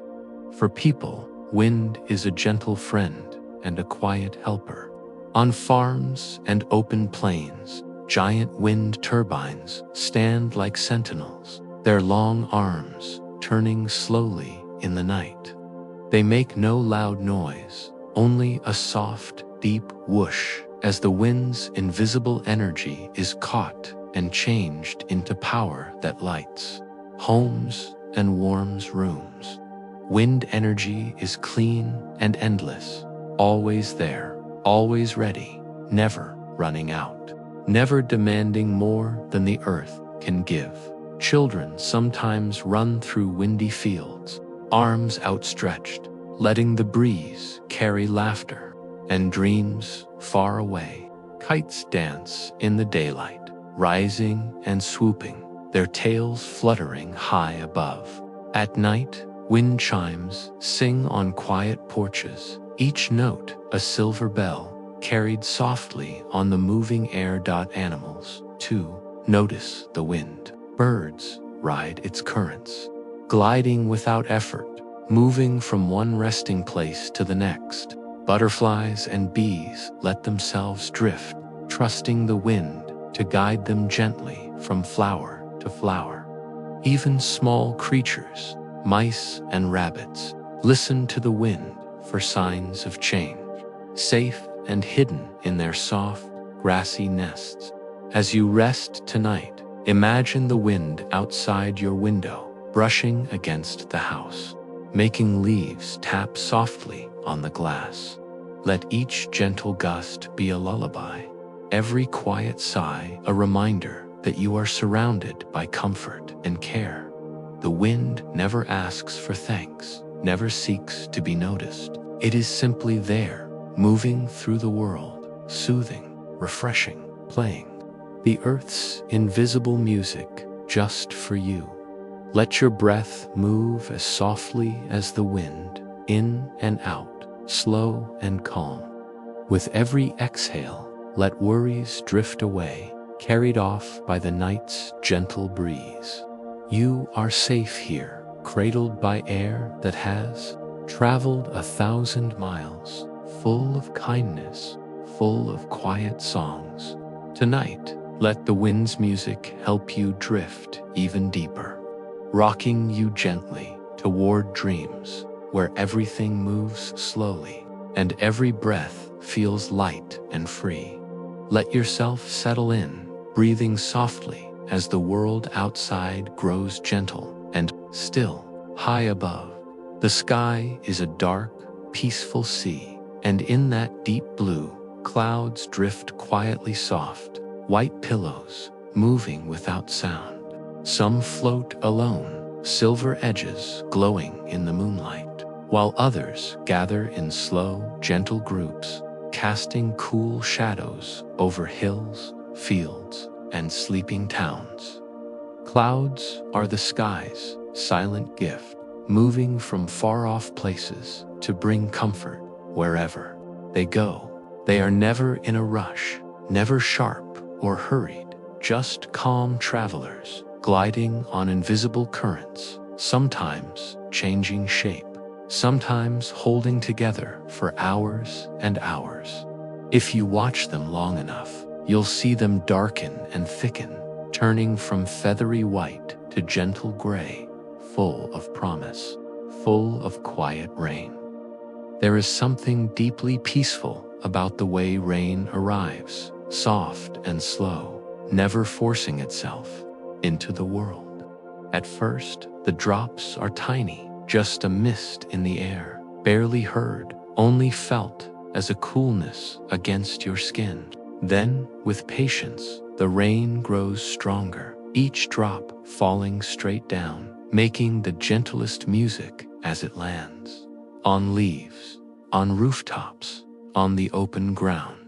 For people, wind is a gentle friend and a quiet helper. On farms and open plains, giant wind turbines stand like sentinels, their long arms turning slowly in the night. They make no loud noise, only a soft, deep whoosh as the wind's invisible energy is caught and changed into power that lights homes and warms rooms. Wind energy is clean and endless, always there, always ready, never running out, never demanding more than the earth can give. Children sometimes run through windy fields, arms outstretched, letting the breeze carry laughter and dreams far away. Kites dance in the daylight, rising and swooping, their tails fluttering high above. At night, wind chimes sing on quiet porches, each note a silver bell carried softly on the moving air. Animals, too, notice the wind. Birds ride its currents, gliding without effort, moving from one resting place to the next. Butterflies and bees let themselves drift, trusting the wind to guide them gently from flower to flower. Even small creatures, mice and rabbits, listen to the wind for signs of change, safe and hidden in their soft, grassy nests. As you rest tonight, imagine the wind outside your window, brushing against the house, making leaves tap softly on the glass. Let each gentle gust be a lullaby, every quiet sigh a reminder that you are surrounded by comfort and care. The wind never asks for thanks, never seeks to be noticed. It is simply there, moving through the world, soothing, refreshing, playing the earth's invisible music just for you. Let your breath move as softly as the wind, in and out, slow and calm. With every exhale, let worries drift away, carried off by the night's gentle breeze. You are safe here, cradled by air that has traveled 1,000 miles, full of kindness, full of quiet songs. Tonight, let the wind's music help you drift even deeper, rocking you gently toward dreams where everything moves slowly and every breath feels light and free. Let yourself settle in, breathing softly as the world outside grows gentle and still. High above, the sky is a dark, peaceful sea, and in that deep blue, clouds drift quietly soft, white pillows moving without sound. Some float alone, silver edges glowing in the moonlight, while others gather in slow, gentle groups, casting cool shadows over hills, fields, and sleeping towns. Clouds are the sky's silent gift, moving from far-off places to bring comfort wherever they go. They are never in a rush, never sharp or hurried, just calm travelers, gliding on invisible currents, sometimes changing shape, sometimes holding together for hours and hours. If you watch them long enough, you'll see them darken and thicken, turning from feathery white to gentle gray, full of promise, full of quiet rain. There is something deeply peaceful about the way rain arrives, soft and slow, never forcing itself into the world. At first, the drops are tiny, just a mist in the air, barely heard, only felt as a coolness against your skin. Then, with patience, the rain grows stronger, each drop falling straight down, making the gentlest music as it lands. On leaves, on rooftops, on the open ground.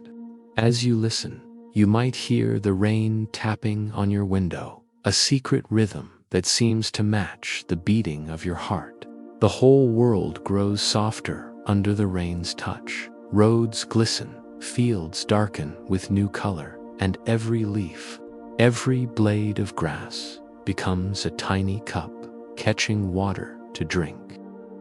As you listen, you might hear the rain tapping on your window, a secret rhythm that seems to match the beating of your heart. The whole world grows softer under the rain's touch. Roads glisten, fields darken with new color, and every leaf, every blade of grass becomes a tiny cup, catching water to drink.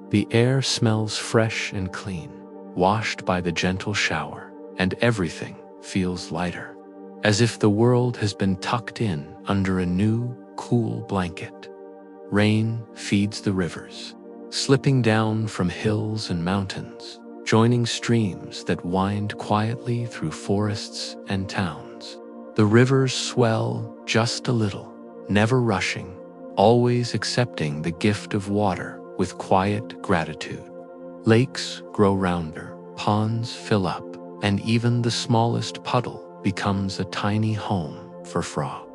The air smells fresh and clean, washed by the gentle shower, and everything feels lighter, as if the world has been tucked in under a new, cool blanket. Rain feeds the rivers, slipping down from hills and mountains, joining streams that wind quietly through forests and towns. The rivers swell just a little, never rushing, always accepting the gift of water with quiet gratitude. Lakes grow rounder, ponds fill up, and even the smallest puddle becomes a tiny home for frog,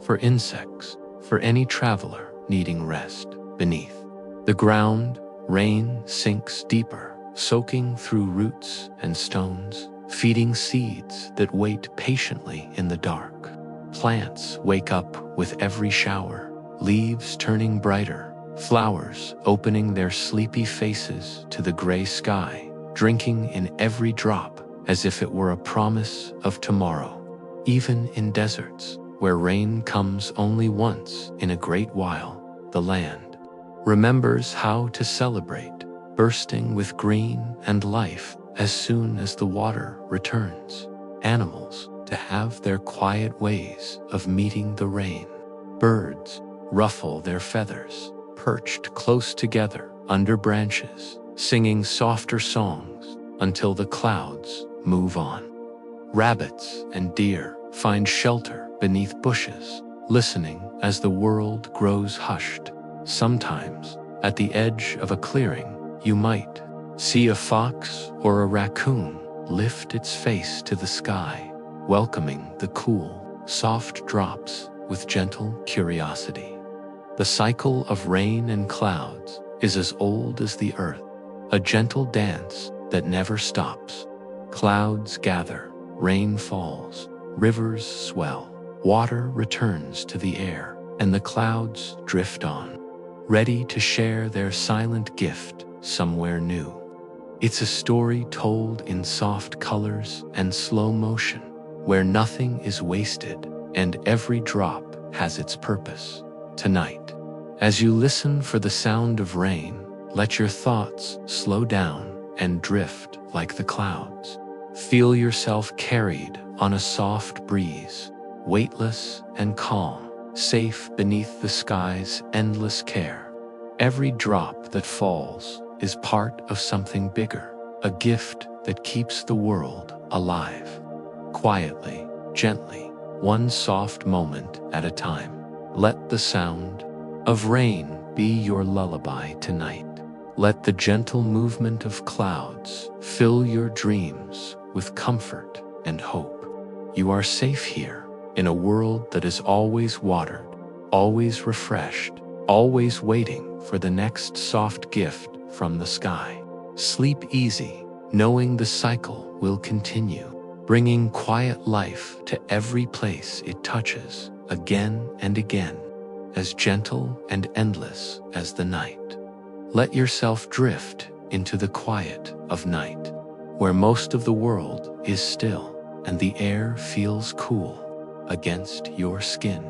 for insects, for any traveler needing rest. Beneath the ground, rain sinks deeper, soaking through roots and stones, feeding seeds that wait patiently in the dark. Plants wake up with every shower, leaves turning brighter, flowers opening their sleepy faces to the gray sky, drinking in every drop as if it were a promise of tomorrow. Even in deserts, where rain comes only once in a great while, the land remembers how to celebrate, bursting with green and life as soon as the water returns. Animals to have their quiet ways of meeting the rain. Birds ruffle their feathers, perched close together under branches, singing softer songs until the clouds move on. Rabbits and deer find shelter beneath bushes, listening as the world grows hushed. Sometimes, at the edge of a clearing, you might see a fox or a raccoon lift its face to the sky, welcoming the cool, soft drops with gentle curiosity. The cycle of rain and clouds is as old as the earth, a gentle dance that never stops. Clouds gather, rain falls, rivers swell, water returns to the air, and the clouds drift on, ready to share their silent gift somewhere new. It's a story told in soft colors and slow motion, where nothing is wasted and every drop has its purpose. Tonight, as you listen for the sound of rain, let your thoughts slow down and drift like the clouds. Feel yourself carried on a soft breeze, weightless and calm, safe beneath the sky's endless care. Every drop that falls is part of something bigger, a gift that keeps the world alive. Quietly, gently, one soft moment at a time. Let the sound of rain be your lullaby tonight. Let the gentle movement of clouds fill your dreams with comfort and hope. You are safe here, in a world that is always watered, always refreshed, always waiting for the next soft gift from the sky. Sleep easy, knowing the cycle will continue, bringing quiet life to every place it touches, again and again, as gentle and endless as the night. Let yourself drift into the quiet of night, where most of the world is still and the air feels cool against your skin.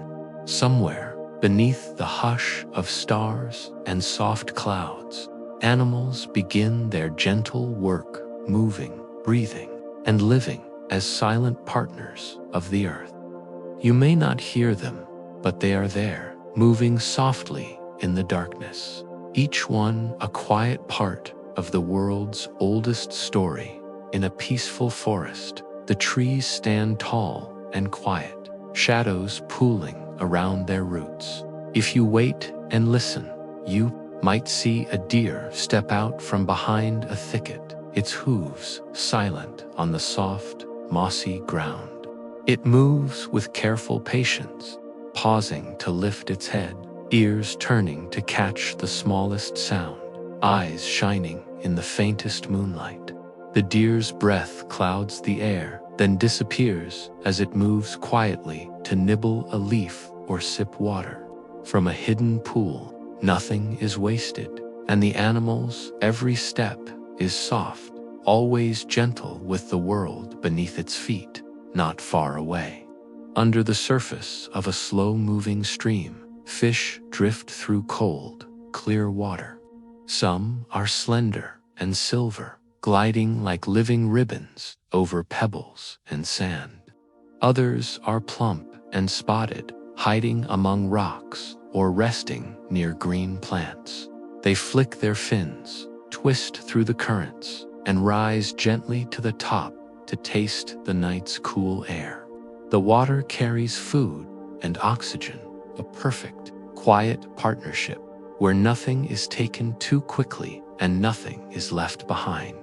Somewhere beneath the hush of stars and soft clouds, animals begin their gentle work, moving, breathing, and living as silent partners of the earth. You may not hear them, but they are there, moving softly in the darkness. Each one a quiet part of the world's oldest story. In a peaceful forest, the trees stand tall and quiet, shadows pooling around their roots. If you wait and listen, you might see a deer step out from behind a thicket, its hooves silent on the soft, mossy ground. It moves with careful patience, pausing to lift its head, ears turning to catch the smallest sound, eyes shining in the faintest moonlight. The deer's breath clouds the air, then disappears as it moves quietly to nibble a leaf or sip water. From a hidden pool, nothing is wasted, and the animal's every step is soft, always gentle with the world beneath its feet, not far away. Under the surface of a slow-moving stream, fish drift through cold, clear water. Some are slender and silver, gliding like living ribbons over pebbles and sand. Others are plump and spotted, hiding among rocks or resting near green plants. They flick their fins, twist through the currents, and rise gently to the top to taste the night's cool air. The water carries food and oxygen, a perfect, quiet partnership where nothing is taken too quickly and nothing is left behind.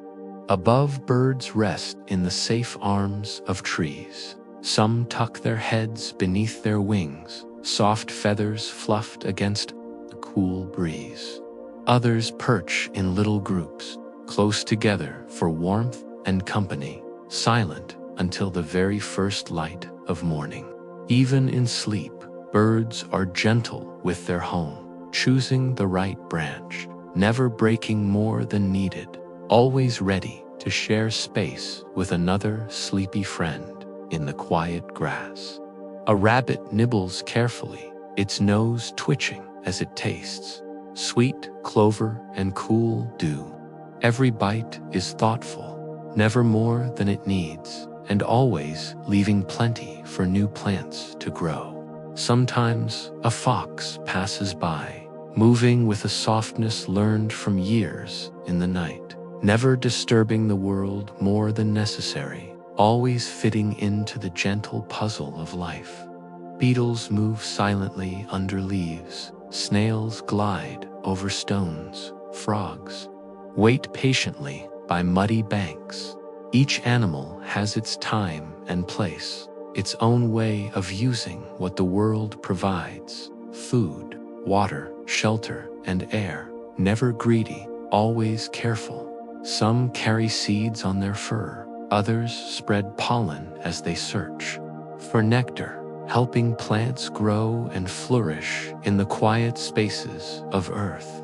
Above, birds rest in the safe arms of trees. Some tuck their heads beneath their wings, soft feathers fluffed against the cool breeze. Others perch in little groups, close together for warmth and company, silent until the very first light of morning. Even in sleep, birds are gentle with their home, choosing the right branch, never breaking more than needed, always ready to share space with another sleepy friend in the quiet grass. A rabbit nibbles carefully, its nose twitching as it tastes sweet clover and cool dew. Every bite is thoughtful, never more than it needs, and always leaving plenty for new plants to grow. Sometimes a fox passes by, moving with a softness learned from years in the night, never disturbing the world more than necessary, always fitting into the gentle puzzle of life. Beetles move silently under leaves, snails glide over stones, frogs wait patiently by muddy banks. Each animal has its time and place, its own way of using what the world provides: food, water, shelter, and air, never greedy, always careful. Some carry seeds on their fur, others spread pollen as they search for nectar, helping plants grow and flourish in the quiet spaces of Earth.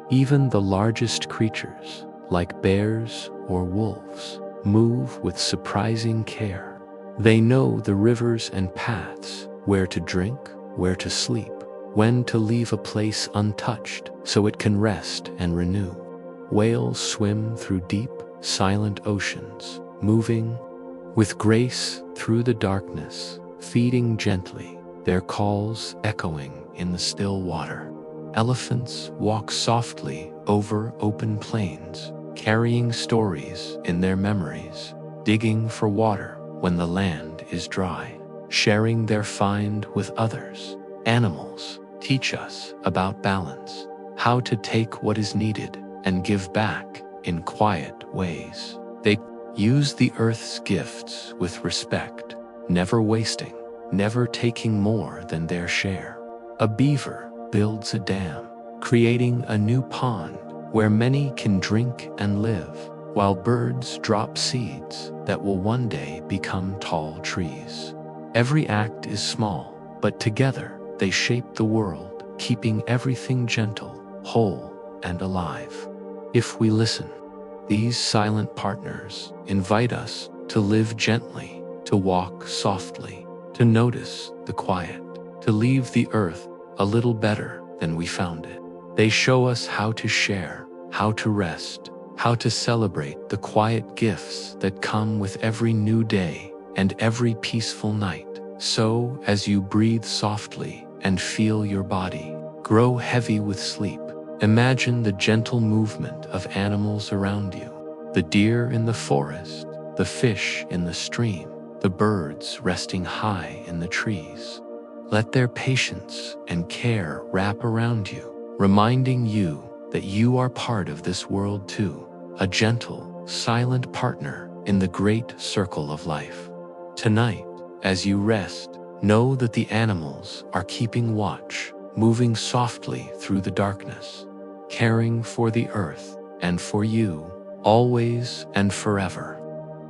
Even the largest creatures, like bears or wolves, move with surprising care. They know the rivers and paths, where to drink, where to sleep, when to leave a place untouched so it can rest and renew. Whales swim through deep, silent oceans, moving with grace through the darkness, feeding gently, their calls echoing in the still water. Elephants walk softly over open plains, carrying stories in their memories, digging for water when the land is dry, sharing their find with others. Animals teach us about balance, how to take what is needed and give back in quiet ways. They use the earth's gifts with respect, never wasting, never taking more than their share. A beaver builds a dam, creating a new pond where many can drink and live, while birds drop seeds that will one day become tall trees. Every act is small, but together they shape the world, keeping everything gentle, whole, and alive. If we listen, these silent partners invite us to live gently, to walk softly, to notice the quiet, to leave the earth a little better than we found it. They show us how to share, how to rest, how to celebrate the quiet gifts that come with every new day and every peaceful night. So, as you breathe softly and feel your body grow heavy with sleep, imagine the gentle movement of animals around you. The deer in the forest, the fish in the stream, the birds resting high in the trees. Let their patience and care wrap around you, reminding you that you are part of this world too, a gentle, silent partner in the great circle of life. Tonight, as you rest, know that the animals are keeping watch, moving softly through the darkness, caring for the earth and for you, always and forever.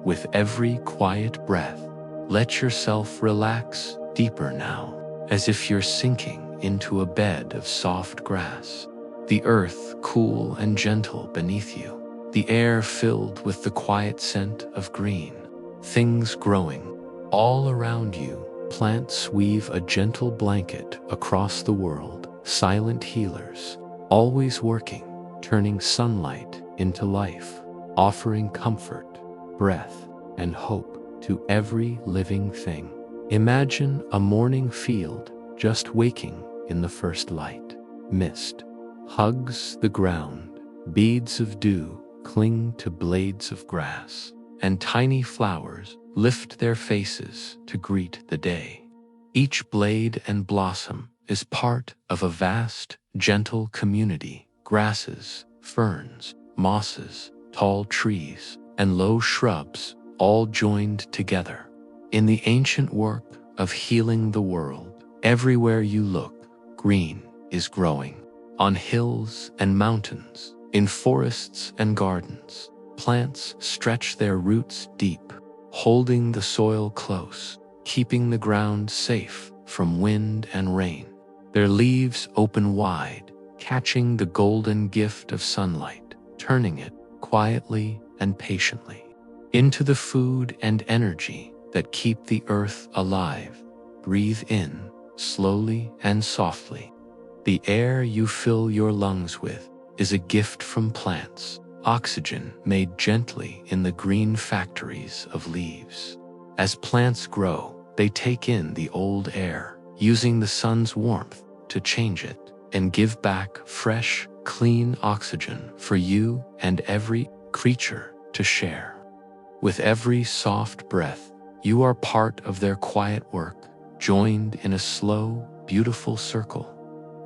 With every quiet breath, let yourself relax deeper now, as if you're sinking into a bed of soft grass. The earth cool and gentle beneath you, the air filled with the quiet scent of green, things growing all around you. Plants weave a gentle blanket across the world, silent healers, always working, turning sunlight into life, offering comfort, breath, and hope to every living thing. Imagine a morning field just waking in the first light. Mist hugs the ground, beads of dew cling to blades of grass, and tiny flowers lift their faces to greet the day. Each blade and blossom is part of a vast, gentle community. Grasses, ferns, mosses, tall trees, and low shrubs all joined together. In the ancient work of healing the world, everywhere you look, green is growing. On hills and mountains, in forests and gardens, plants stretch their roots deep, holding the soil close, keeping the ground safe from wind and rain. Their leaves open wide, catching the golden gift of sunlight, turning it quietly and patiently into the food and energy that keep the earth alive. Breathe in, slowly and softly. The air you fill your lungs with is a gift from plants, oxygen made gently in the green factories of leaves. As plants grow, they take in the old air, using the sun's warmth to change it and give back fresh, clean oxygen for you and every creature to share. With every soft breath, you are part of their quiet work, joined in a slow, beautiful circle.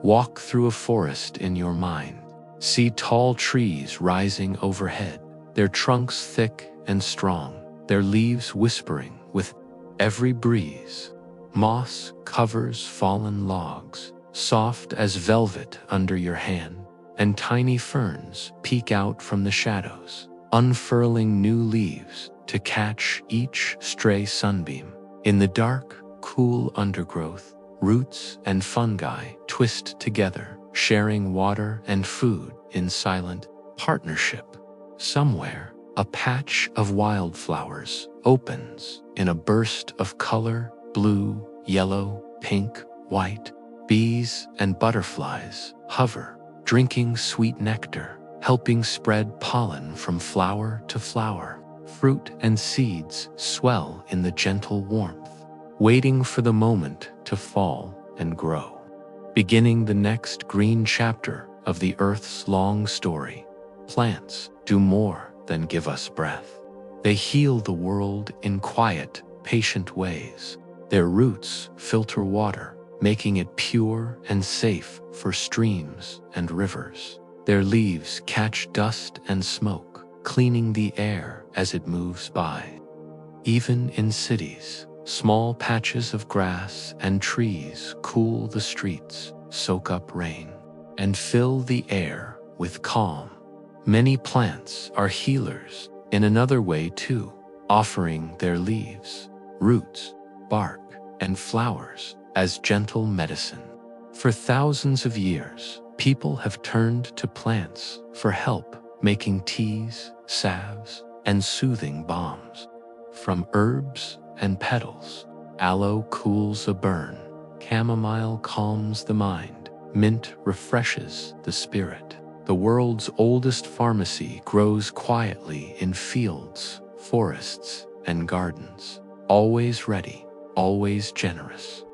Walk through a forest in your mind. See tall trees rising overhead, their trunks thick and strong, their leaves whispering with every breeze. Moss covers fallen logs, soft as velvet under your hand, and tiny ferns peek out from the shadows, unfurling new leaves to catch each stray sunbeam. In the dark, cool undergrowth, roots and fungi twist together, sharing water and food in silent partnership. Somewhere, a patch of wildflowers opens in a burst of color: blue, yellow, pink, white. Bees and butterflies hover, drinking sweet nectar, helping spread pollen from flower to flower. Fruit and seeds swell in the gentle warmth, waiting for the moment to fall and grow, beginning the next green chapter of the Earth's long story. Plants do more than give us breath. They heal the world in quiet, patient ways. Their roots filter water, making it pure and safe for streams and rivers. Their leaves catch dust and smoke, cleaning the air as it moves by. Even in cities, small patches of grass and trees cool the streets, soak up rain, and fill the air with calm. Many plants are healers in another way too, offering their leaves, roots, bark, and flowers as gentle medicine. For thousands of years, people have turned to plants for help, making teas, salves, and soothing balms. From herbs and petals, aloe cools a burn, chamomile calms the mind, mint refreshes the spirit. The world's oldest pharmacy grows quietly in fields, forests, and gardens, always ready, always generous.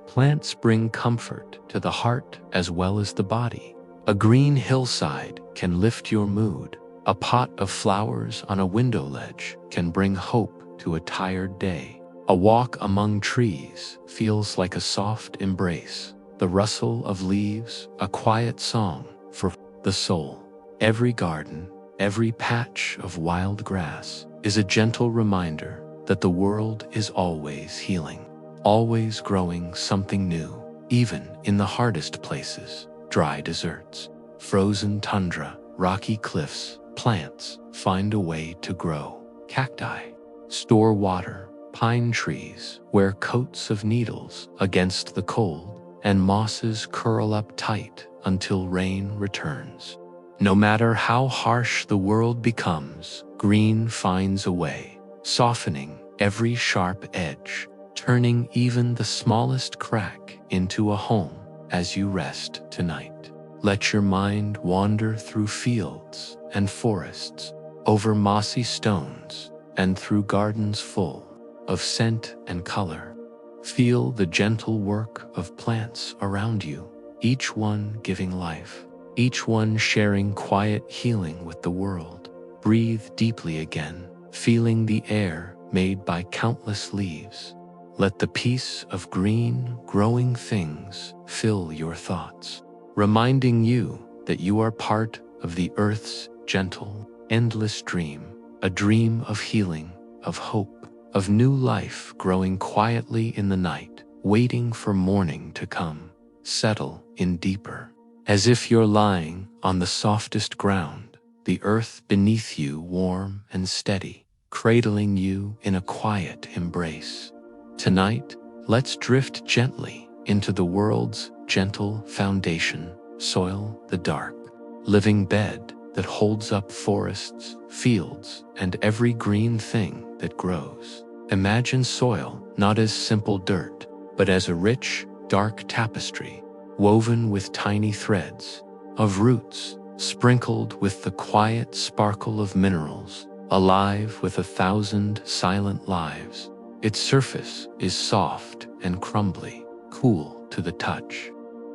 Plants bring comfort to the heart as well as the body. A green hillside can lift your mood. A pot of flowers on a window ledge can bring hope to a tired day. A walk among trees feels like a soft embrace. The rustle of leaves, a quiet song for the soul. Every garden, every patch of wild grass is a gentle reminder that the world is always healing, always growing something new, even in the hardest places. Dry deserts, frozen tundra, rocky cliffs, plants find a way to grow. Cacti store water, pine trees wear coats of needles against the cold, and mosses curl up tight until rain returns. No matter how harsh the world becomes, green finds a way, softening every sharp edge, turning even the smallest crack into a home as you rest tonight. Let your mind wander through fields and forests, over mossy stones, and through gardens full of scent and color. Feel the gentle work of plants around you, each one giving life, each one sharing quiet healing with the world. Breathe deeply again, feeling the air made by countless leaves. Let the peace of green, growing things fill your thoughts, reminding you that you are part of the earth's gentle, endless dream, a dream of healing, of hope, of new life growing quietly in the night, waiting for morning to come. Settle in deeper, as if you're lying on the softest ground, the earth beneath you warm and steady, cradling you in a quiet embrace. Tonight, let's drift gently into the world's gentle foundation, soil the dark, living bed that holds up forests, fields, and every green thing that grows. Imagine soil not as simple dirt, but as a rich, dark tapestry, woven with tiny threads of roots, sprinkled with the quiet sparkle of minerals, alive with 1,000 silent lives. Its surface is soft and crumbly, cool to the touch,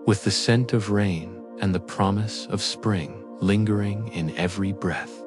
with the scent of rain and the promise of spring lingering in every breath.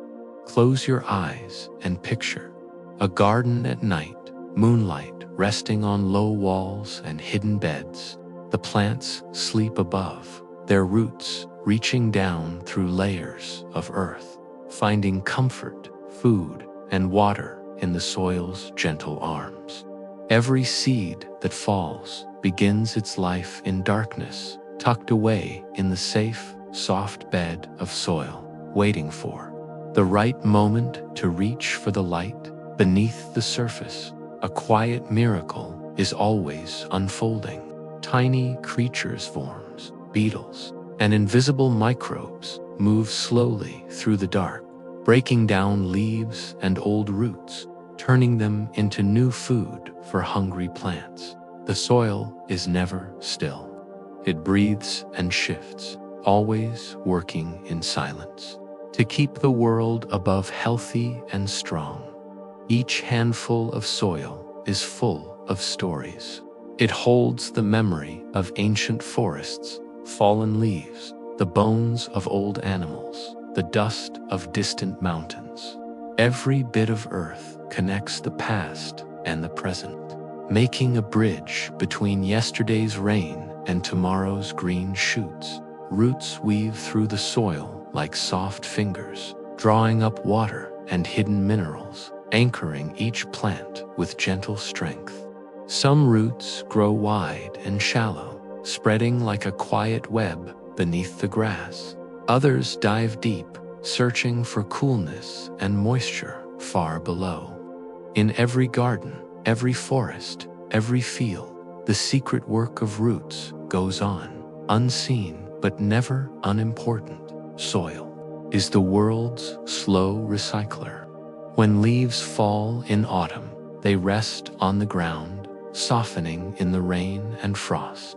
Close your eyes and picture a garden at night, moonlight resting on low walls and hidden beds. The plants sleep above, their roots reaching down through layers of earth, finding comfort, food, and water in the soil's gentle arms. Every seed that falls begins its life in darkness, tucked away in the safe, soft bed of soil, waiting for the right moment to reach for the light. Beneath the surface, a quiet miracle is always unfolding. Tiny creatures, forms, beetles, and invisible microbes move slowly through the dark, breaking down leaves and old roots, turning them into new food for hungry plants. The soil is never still. It breathes and shifts, always working in silence to keep the world above healthy and strong. Each handful of soil is full of stories. It holds the memory of ancient forests, fallen leaves, the bones of old animals, the dust of distant mountains. Every bit of earth connects the past and the present, making a bridge between yesterday's rain and tomorrow's green shoots. Roots weave through the soil like soft fingers, drawing up water and hidden minerals, anchoring each plant with gentle strength. Some roots grow wide and shallow, spreading like a quiet web beneath the grass. Others dive deep, searching for coolness and moisture far below. In every garden, every forest, every field, the secret work of roots goes on, unseen but never unimportant. Soil is the world's slow recycler. When leaves fall in autumn, they rest on the ground, softening in the rain and frost.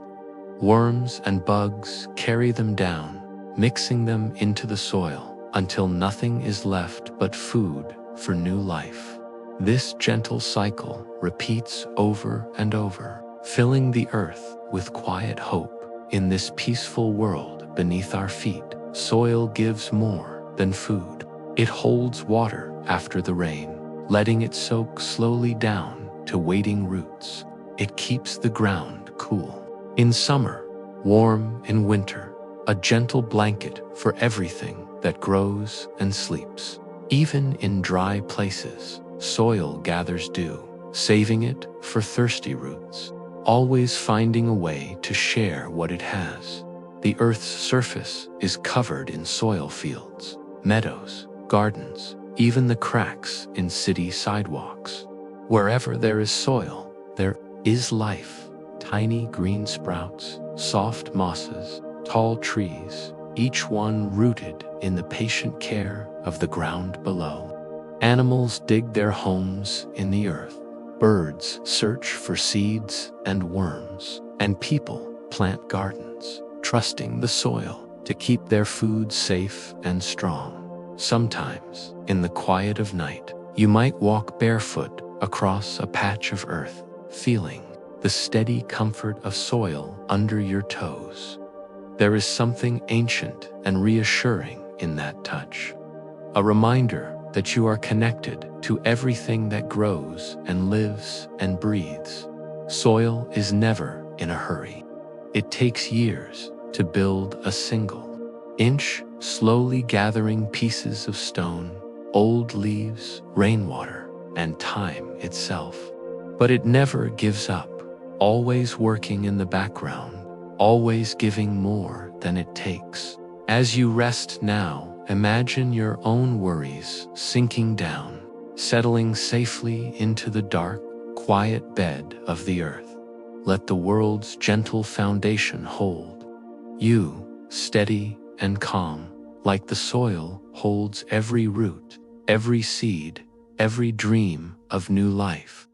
Worms and bugs carry them down, mixing them into the soil until nothing is left but food for new life. This gentle cycle repeats over and over, filling the earth with quiet hope. In this peaceful world beneath our feet, soil gives more than food. It holds water after the rain, letting it soak slowly down to waiting roots. It keeps the ground cool in summer, warm in winter, a gentle blanket for everything that grows and sleeps. Even in dry places, soil gathers dew, saving it for thirsty roots, always finding a way to share what it has. The earth's surface is covered in soil fields, meadows, gardens, even the cracks in city sidewalks. Wherever there is soil, there is life. Tiny green sprouts, soft mosses, tall trees, each one rooted in the patient care of the ground below. Animals dig their homes in the earth. Birds search for seeds and worms, and people plant gardens, trusting the soil to keep their food safe and strong. Sometimes, in the quiet of night, you might walk barefoot across a patch of earth, feeling the steady comfort of soil under your toes. There is something ancient and reassuring in that touch, a reminder that you are connected to everything that grows and lives and breathes. Soil is never in a hurry. It takes years to build a single inch, slowly gathering pieces of stone, old leaves, rainwater, and time itself. But it never gives up, always working in the background, always giving more than it takes. As you rest now, imagine your own worries sinking down, settling safely into the dark, quiet bed of the earth. Let the world's gentle foundation hold you, steady and calm, like the soil holds every root, every seed, every dream of new life.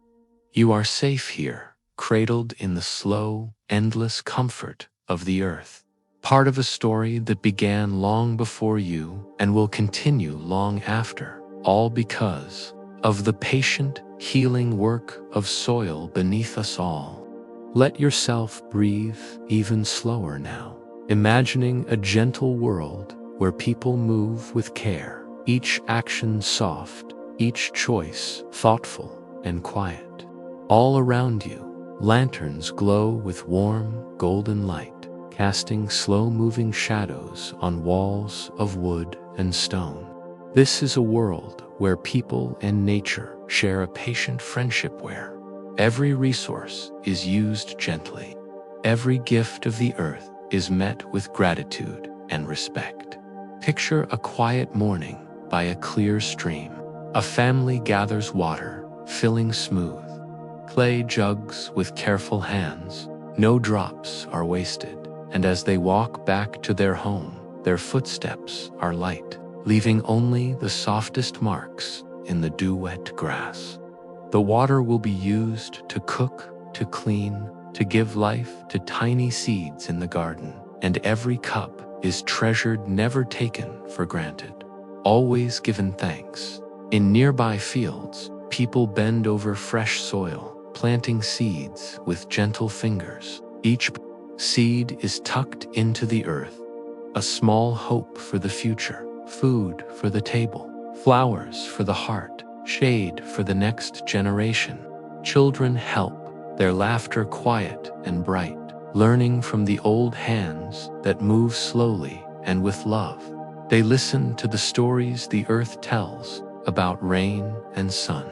You are safe here, cradled in the slow, endless comfort of the earth, part of a story that began long before you and will continue long after, all because of the patient, healing work of soil beneath us all. Let yourself breathe even slower now, imagining a gentle world where people move with care, each action soft, each choice thoughtful and quiet. All around you, lanterns glow with warm, golden light, casting slow-moving shadows on walls of wood and stone. This is a world where people and nature share a patient friendship, where every resource is used gently, every gift of the earth is met with gratitude and respect. Picture a quiet morning by a clear stream. A family gathers water, filling smooth clay jugs with careful hands. No drops are wasted, and as they walk back to their home, their footsteps are light, leaving only the softest marks in the dew-wet grass. The water will be used to cook, to clean, to give life to tiny seeds in the garden, and every cup is treasured, never taken for granted, always given thanks. In nearby fields, people bend over fresh soil, planting seeds with gentle fingers. Each seed is tucked into the earth, a small hope for the future, food for the table, flowers for the heart, shade for the next generation. Children help, their laughter quiet and bright, learning from the old hands that move slowly and with love. They listen to the stories the earth tells about rain and sun,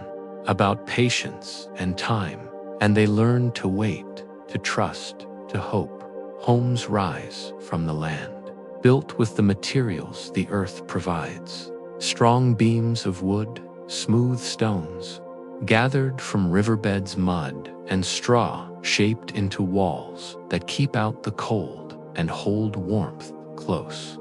about patience and time, and they learn to wait, to trust, to hope. Homes rise from the land, built with the materials the earth provides. Strong beams of wood, smooth stones, gathered from riverbeds, mud, and straw, shaped into walls that keep out the cold and hold warmth close.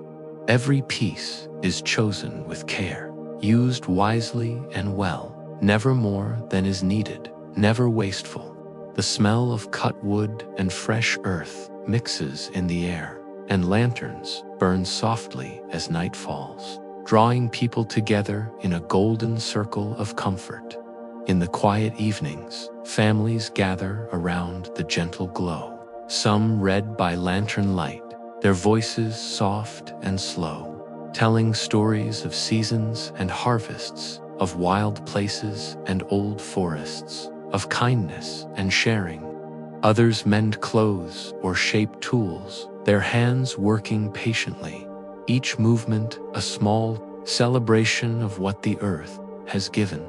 Every piece is chosen with care, used wisely and well, never more than is needed, never wasteful. The smell of cut wood and fresh earth mixes in the air, and lanterns burn softly as night falls, drawing people together in a golden circle of comfort. In the quiet evenings, families gather around the gentle glow, some read by lantern light, their voices soft and slow, telling stories of seasons and harvests, of wild places and old forests, of kindness and sharing. Others mend clothes or shape tools, their hands working patiently, each movement a small celebration of what the earth has given.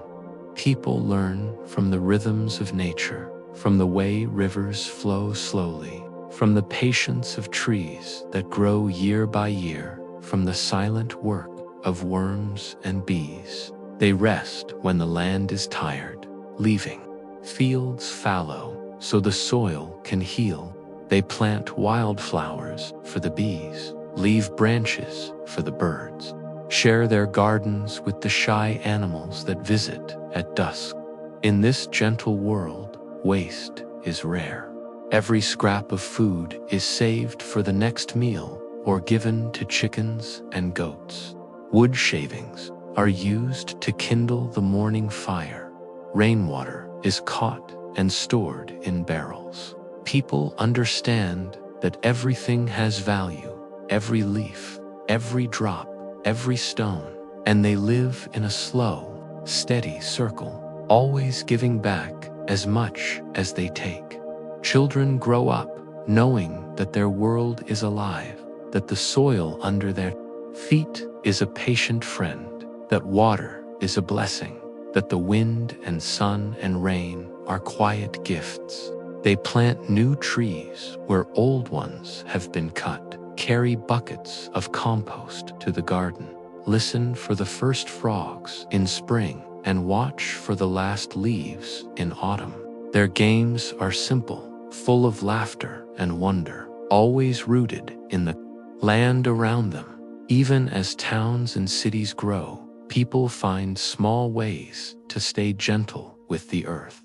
People learn from the rhythms of nature, from the way rivers flow slowly, from the patience of trees that grow year by year, from the silent work of worms and bees. They rest when the land is tired, leaving fields fallow so the soil can heal. They plant wildflowers for the bees, leave branches for the birds, share their gardens with the shy animals that visit at dusk. In this gentle world, waste is rare. Every scrap of food is saved for the next meal or given to chickens and goats. Wood shavings are used to kindle the morning fire. Rainwater is caught and stored in barrels. People understand that everything has value, every leaf, every drop, every stone, and they live in a slow, steady circle, always giving back as much as they take. Children grow up knowing that their world is alive, that the soil under their feet is a patient friend, that water is a blessing, that the wind and sun and rain are quiet gifts. They plant new trees where old ones have been cut, carry buckets of compost to the garden, listen for the first frogs in spring, and watch for the last leaves in autumn. Their games are simple, full of laughter and wonder, always rooted in the land around them. Even as towns and cities grow, people find small ways to stay gentle with the earth.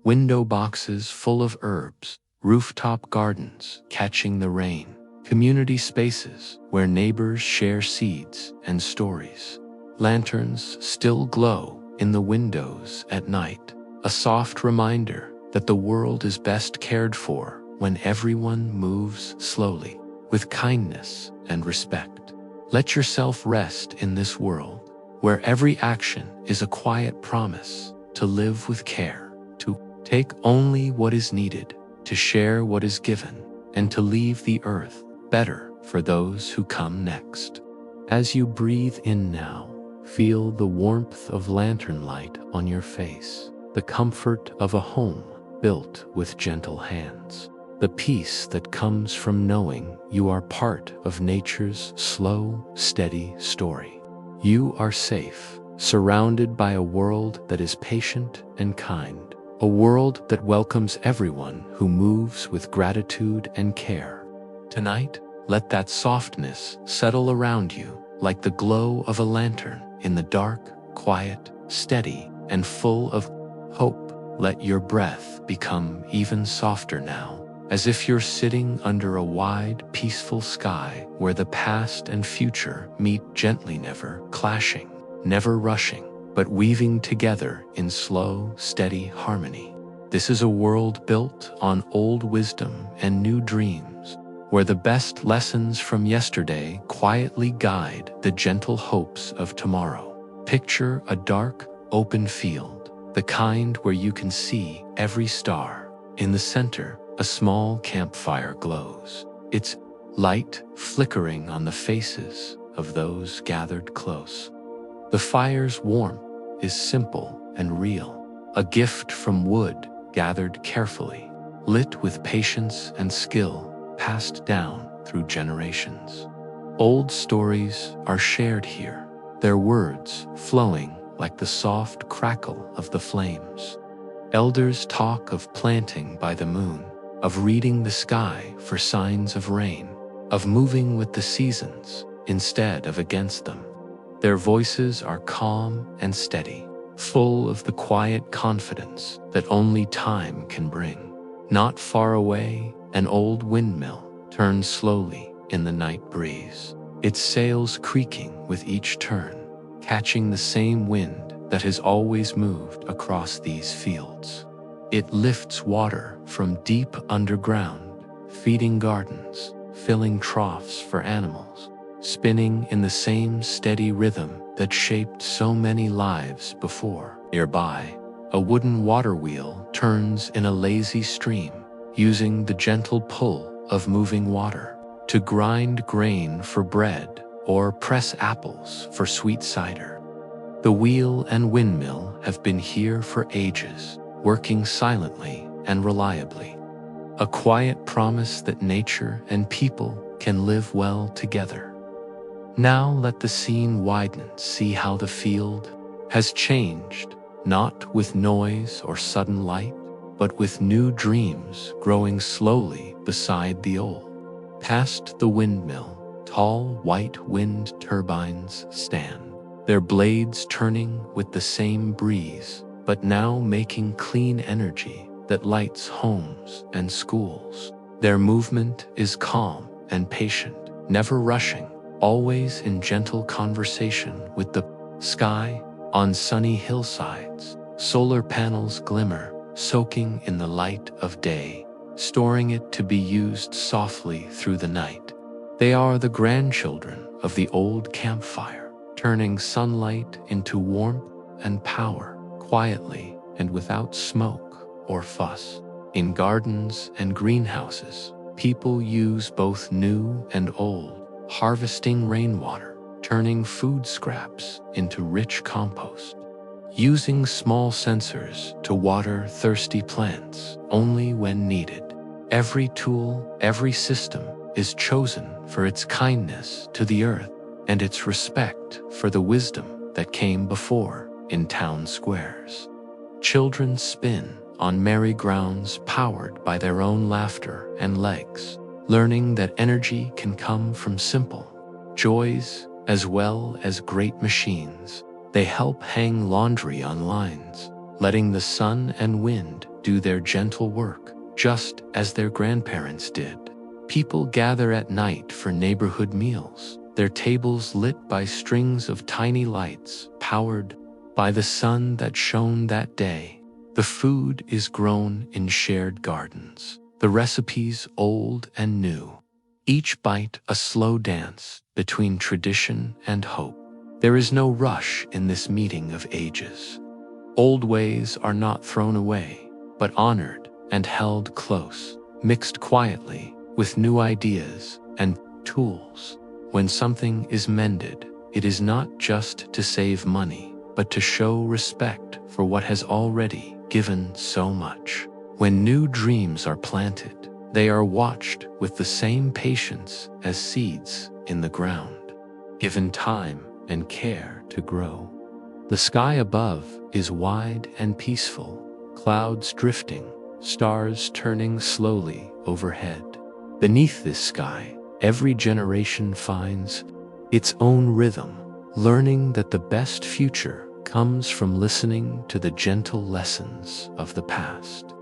Window boxes full of herbs, rooftop gardens catching the rain, community spaces where neighbors share seeds and stories. Lanterns still glow in the windows at night, a soft reminder that the world is best cared for when everyone moves slowly, with kindness and respect. Let yourself rest in this world, where every action is a quiet promise to live with care, to take only what is needed, to share what is given, and to leave the earth better for those who come next. As you breathe in now, feel the warmth of lantern light on your face, the comfort of a home built with gentle hands, the peace that comes from knowing you are part of nature's slow, steady story. You are safe, surrounded by a world that is patient and kind, a world that welcomes everyone who moves with gratitude and care. Tonight, let that softness settle around you like the glow of a lantern in the dark, quiet, steady, and full of hope. Let your breath become even softer now, as if you're sitting under a wide, peaceful sky where the past and future meet gently, never clashing, never rushing, but weaving together in slow, steady harmony. This is a world built on old wisdom and new dreams, where the best lessons from yesterday quietly guide the gentle hopes of tomorrow. Picture a dark, open field, the kind where you can see every star. In the center, a small campfire glows, its light flickering on the faces of those gathered close. The fire's warmth is simple and real, a gift from wood gathered carefully, lit with patience and skill, passed down through generations. Old stories are shared here, their words flowing like the soft crackle of the flames. Elders talk of planting by the moon, of reading the sky for signs of rain, of moving with the seasons instead of against them. Their voices are calm and steady, full of the quiet confidence that only time can bring. Not far away, an old windmill turns slowly in the night breeze, its sails creaking with each turn, catching the same wind that has always moved across these fields. It lifts water from deep underground, feeding gardens, filling troughs for animals, spinning in the same steady rhythm that shaped so many lives before. Nearby, a wooden water wheel turns in a lazy stream, using the gentle pull of moving water to grind grain for bread or press apples for sweet cider. The wheel and windmill have been here for ages, working silently and reliably. A quiet promise that nature and people can live well together. Now let the scene widen. See how the field has changed, not with noise or sudden light, but with new dreams growing slowly beside the old. Past the windmill, tall white wind turbines stand, their blades turning with the same breeze, but now making clean energy that lights homes and schools. Their movement is calm and patient, never rushing, always in gentle conversation with the sky. On sunny hillsides, solar panels glimmer, soaking in the light of day, storing it to be used softly through the night. They are the grandchildren of the old campfire, turning sunlight into warmth and power, quietly and without smoke or fuss. In gardens and greenhouses, people use both new and old, harvesting rainwater, turning food scraps into rich compost, using small sensors to water thirsty plants only when needed. Every tool, every system is chosen for its kindness to the earth and its respect for the wisdom that came before. In town squares, children spin on merry-go-rounds powered by their own laughter and legs, learning that energy can come from simple joys as well as great machines. They help hang laundry on lines, letting the sun and wind do their gentle work, just as their grandparents did. People gather at night for neighborhood meals, their tables lit by strings of tiny lights powered by the sun that shone that day. The food is grown in shared gardens, the recipes old and new, each bite a slow dance between tradition and hope. There is no rush in this meeting of ages. Old ways are not thrown away, but honored and held close, mixed quietly with new ideas and tools. When something is mended, it is not just to save money, but to show respect for what has already given so much. When new dreams are planted, They are watched with the same patience as seeds in the ground, given time and care to grow. The sky above is wide and peaceful, clouds drifting, stars turning slowly overhead. Beneath this sky, every generation finds its own rhythm, learning that the best future comes from listening to the gentle lessons of the past.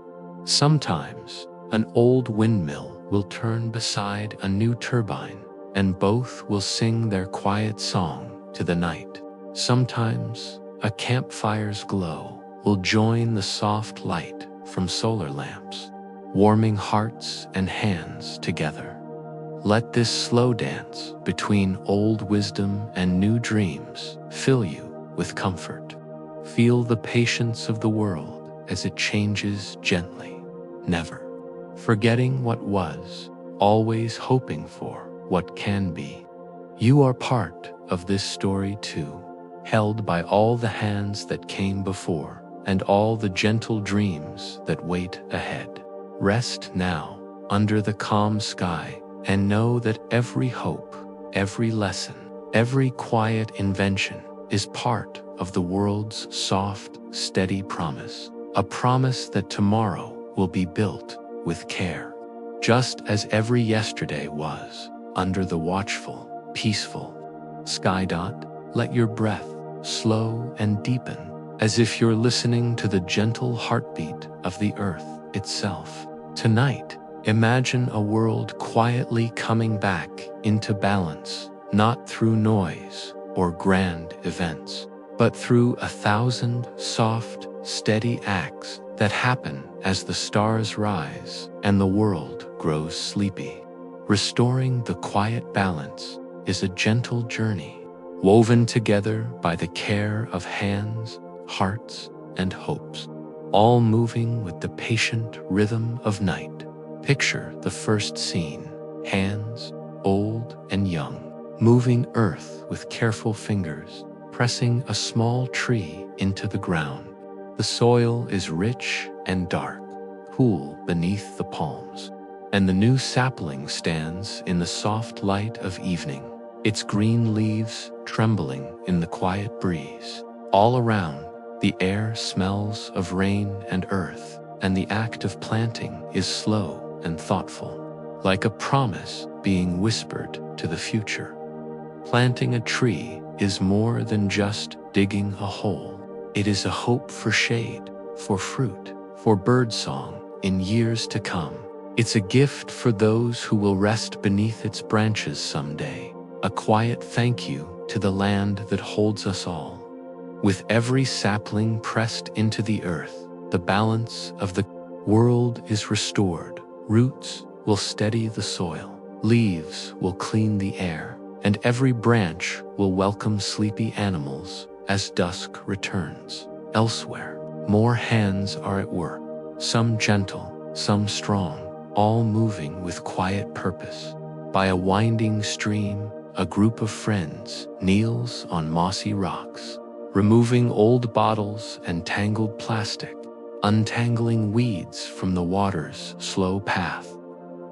Sometimes, an old windmill will turn beside a new turbine, and both will sing their quiet song to the night. Sometimes, a campfire's glow will join the soft light from solar lamps, warming hearts and hands together. Let this slow dance between old wisdom and new dreams fill you with comfort. Feel the patience of the world as it changes gently, never forgetting what was, always hoping for what can be. You are part of this story too, held by all the hands that came before and all the gentle dreams that wait ahead. Rest now under the calm sky and know that every hope, every lesson, every quiet invention is part of the world's soft, steady promise, a promise that tomorrow will be built with care, just as every yesterday was, under the watchful, peaceful sky. Let your breath slow and deepen, as if you're listening to the gentle heartbeat of the earth itself. Tonight, imagine a world quietly coming back into balance, not through noise or grand events, but through 1,000 soft, steady acts that happen as the stars rise and the world grows sleepy. Restoring the quiet balance is a gentle journey, woven together by the care of hands, hearts, and hopes, all moving with the patient rhythm of night. Picture the first scene, hands, old and young, moving earth with careful fingers, pressing a small tree into the ground. The soil is rich and dark, cool beneath the palms, and the new sapling stands in the soft light of evening, its green leaves trembling in the quiet breeze. All around, the air smells of rain and earth, and the act of planting is slow and thoughtful, like a promise being whispered to the future. Planting a tree is more than just digging a hole. It is a hope for shade, for fruit, for birdsong in years to come. It's a gift for those who will rest beneath its branches someday, a quiet thank you to the land that holds us all. With every sapling pressed into the earth, the balance of the world is restored. Roots will steady the soil, leaves will clean the air, and every branch will welcome sleepy animals as dusk returns. Elsewhere, more hands are at work, some gentle, some strong, all moving with quiet purpose. By a winding stream, a group of friends kneels on mossy rocks, removing old bottles and tangled plastic, untangling weeds from the water's slow path.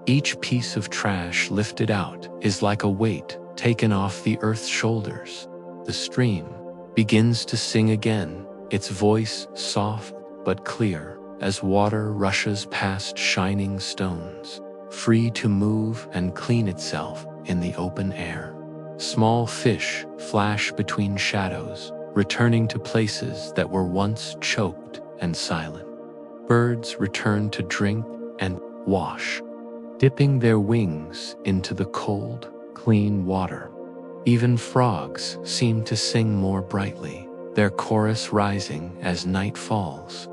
Each piece of trash lifted out is like a weight taken off the earth's shoulders. The stream begins to sing again, its voice soft but clear as water rushes past shining stones, free to move and clean itself in the open air. Small fish flash between shadows, returning to places that were once choked and silent. Birds return to drink and wash, dipping their wings into the cold, clean water. Even frogs seem to sing more brightly, their chorus rising as night falls.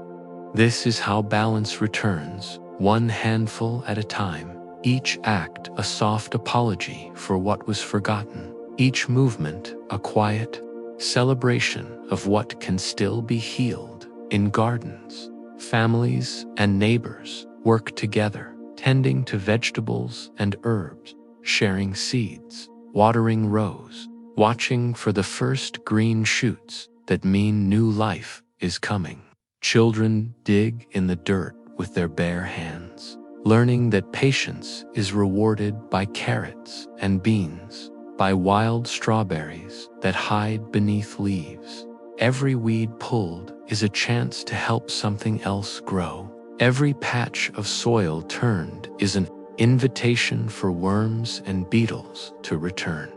This is how balance returns, one handful at a time, each act a soft apology for what was forgotten, each movement a quiet celebration of what can still be healed. In gardens, families and neighbors work together, tending to vegetables and herbs, sharing seeds, watering rows, watching for the first green shoots that mean new life is coming. Children dig in the dirt with their bare hands, learning that patience is rewarded by carrots and beans, by wild strawberries that hide beneath leaves. Every weed pulled is a chance to help something else grow. Every patch of soil turned is an invitation for worms and beetles to return.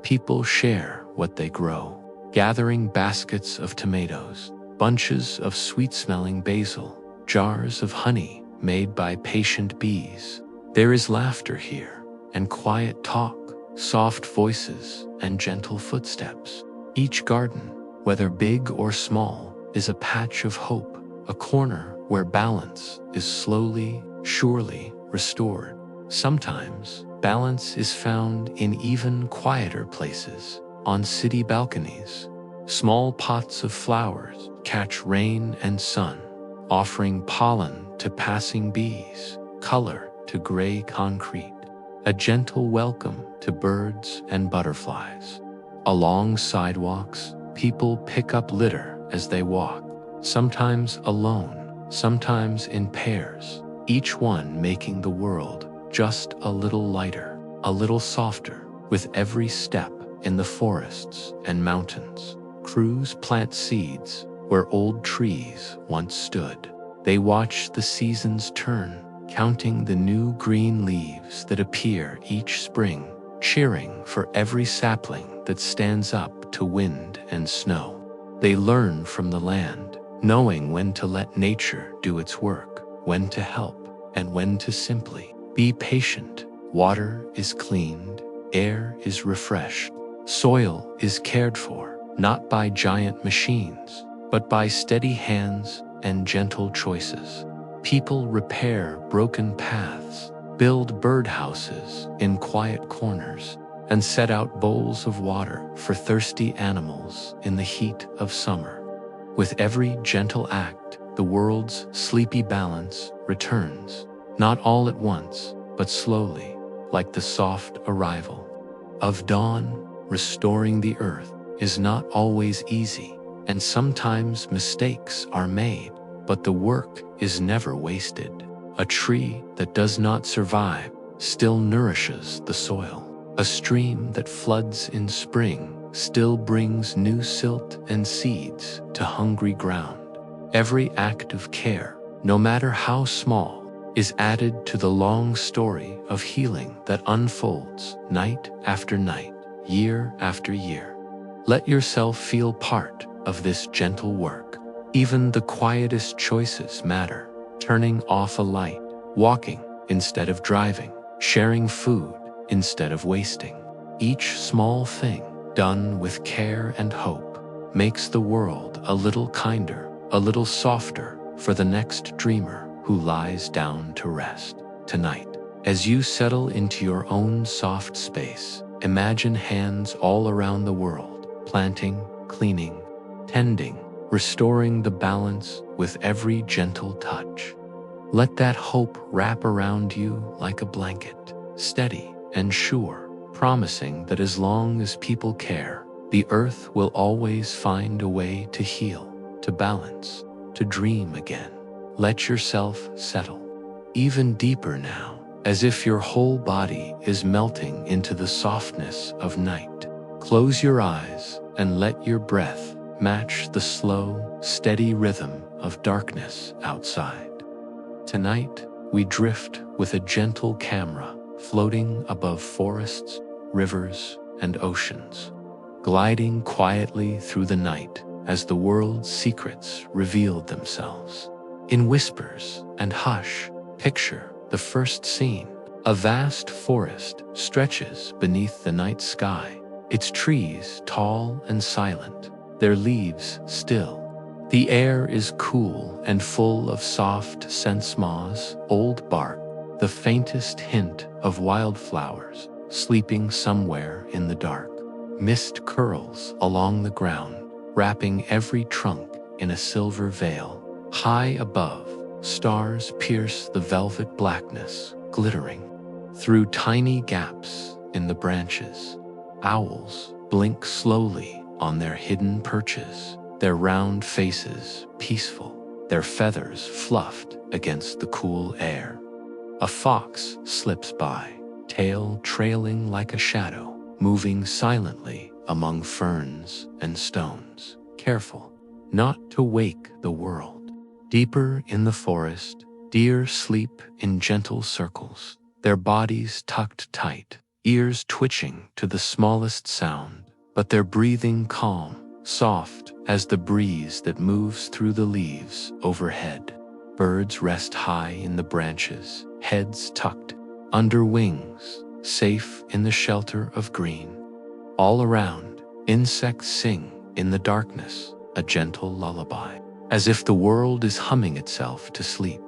People share what they grow, gathering baskets of tomatoes, bunches of sweet-smelling basil, jars of honey made by patient bees. There is laughter here, and quiet talk, soft voices, and gentle footsteps. Each garden, whether big or small, is a patch of hope, a corner where balance is slowly, surely restored. Sometimes, balance is found in even quieter places, on city balconies. Small pots of flowers catch rain and sun, offering pollen to passing bees, color to gray concrete, a gentle welcome to birds and butterflies. Along sidewalks, people pick up litter as they walk, sometimes alone, sometimes in pairs, each one making the world just a little lighter, a little softer, with every step. In the forests and mountains, crews plant seeds where old trees once stood. They watch the seasons turn, counting the new green leaves that appear each spring, cheering for every sapling that stands up to wind and snow. They learn from the land, knowing when to let nature do its work, when to help, and when to simply be patient. Water is cleaned, air is refreshed, soil is cared for, not by giant machines, but by steady hands and gentle choices. People repair broken paths, build birdhouses in quiet corners, and set out bowls of water for thirsty animals in the heat of summer. With every gentle act, the world's sleepy balance returns, not all at once, but slowly, like the soft arrival of dawn. Restoring the earth is not always easy, and sometimes mistakes are made, but the work is never wasted. A tree that does not survive still nourishes the soil. A stream that floods in spring still brings new silt and seeds to hungry ground. Every act of care, no matter how small, is added to the long story of healing that unfolds night after night, year after year. Let yourself feel part of this gentle work. Even the quietest choices matter. Turning off a light, walking instead of driving, sharing food instead of wasting. Each small thing, done with care and hope, makes the world a little kinder, a little softer for the next dreamer who lies down to rest. Tonight, as you settle into your own soft space, imagine hands all around the world, planting, cleaning, tending, restoring the balance with every gentle touch. Let that hope wrap around you like a blanket, steady and sure, promising that as long as people care, the earth will always find a way to heal, to balance, to dream again. Let yourself settle even deeper now, as if your whole body is melting into the softness of night. Close your eyes and let your breath match the slow, steady rhythm of darkness outside. Tonight, we drift with a gentle camera floating above forests, rivers, and oceans, gliding quietly through the night as the world's secrets revealed themselves. In whispers and hush, picture the first scene. A vast forest stretches beneath the night sky, its trees tall and silent, their leaves still. The air is cool and full of soft scents, moss, old bark, the faintest hint of wildflowers sleeping somewhere in the dark. Mist curls along the ground, wrapping every trunk in a silver veil. High above, stars pierce the velvet blackness, glittering. Through tiny gaps in the branches, owls blink slowly on their hidden perches, their round faces peaceful, their feathers fluffed against the cool air. A fox slips by, tail trailing like a shadow, moving silently among ferns and stones, careful not to wake the world. Deeper in the forest, deer sleep in gentle circles, their bodies tucked tight, ears twitching to the smallest sound, but their breathing calm, soft as the breeze that moves through the leaves overhead. Birds rest high in the branches, heads tucked under wings, safe in the shelter of green. All around, insects sing in the darkness, a gentle lullaby, as if the world is humming itself to sleep.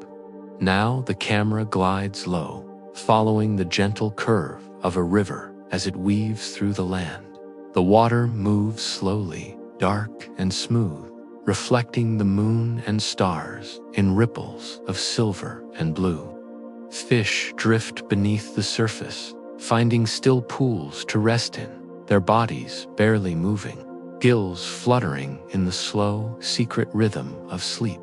Now the camera glides low, following the gentle curve of a river as it weaves through the land. The water moves slowly, dark and smooth, reflecting the moon and stars in ripples of silver and blue. Fish drift beneath the surface, finding still pools to rest in, their bodies barely moving, gills fluttering in the slow, secret rhythm of sleep.